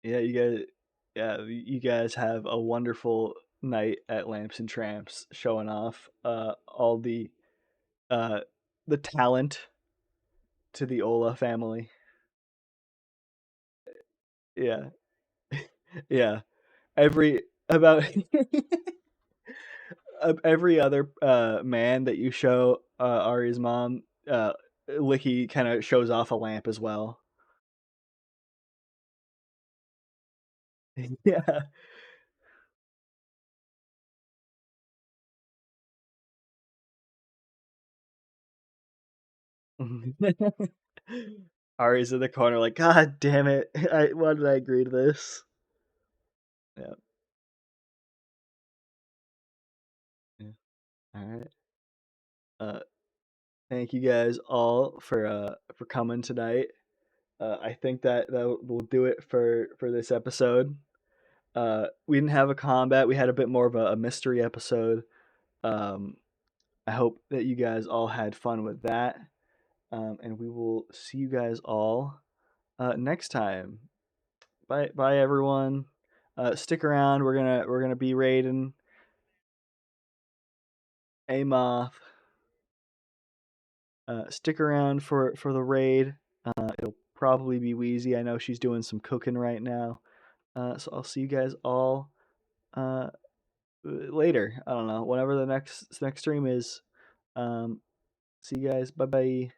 Speaker 1: Yeah, you guys have a wonderful night at Lamps and Tramps, showing off all uh the talent to the Ola family. Yeah. Yeah. Every about every other man that you show Ari's mom, Licky kind of shows off a lamp as well. Yeah. Ari's in the corner like, God damn it. Why did I agree to this? Yeah. Yeah. All right. Uh thank you guys all for coming tonight. I think that will do it for this episode. We didn't have a combat. We had a bit more of a mystery episode. Um, I hope that you guys all had fun with that. And we will see you guys all next time. Bye, everyone. Stick around. We're gonna be raiding Amoth. Stick around for the raid. It'll probably be Wheezy. I know she's doing some cooking right now. So I'll see you guys all uh, later. I don't know, whenever the next stream is. Um, See you guys. Bye bye.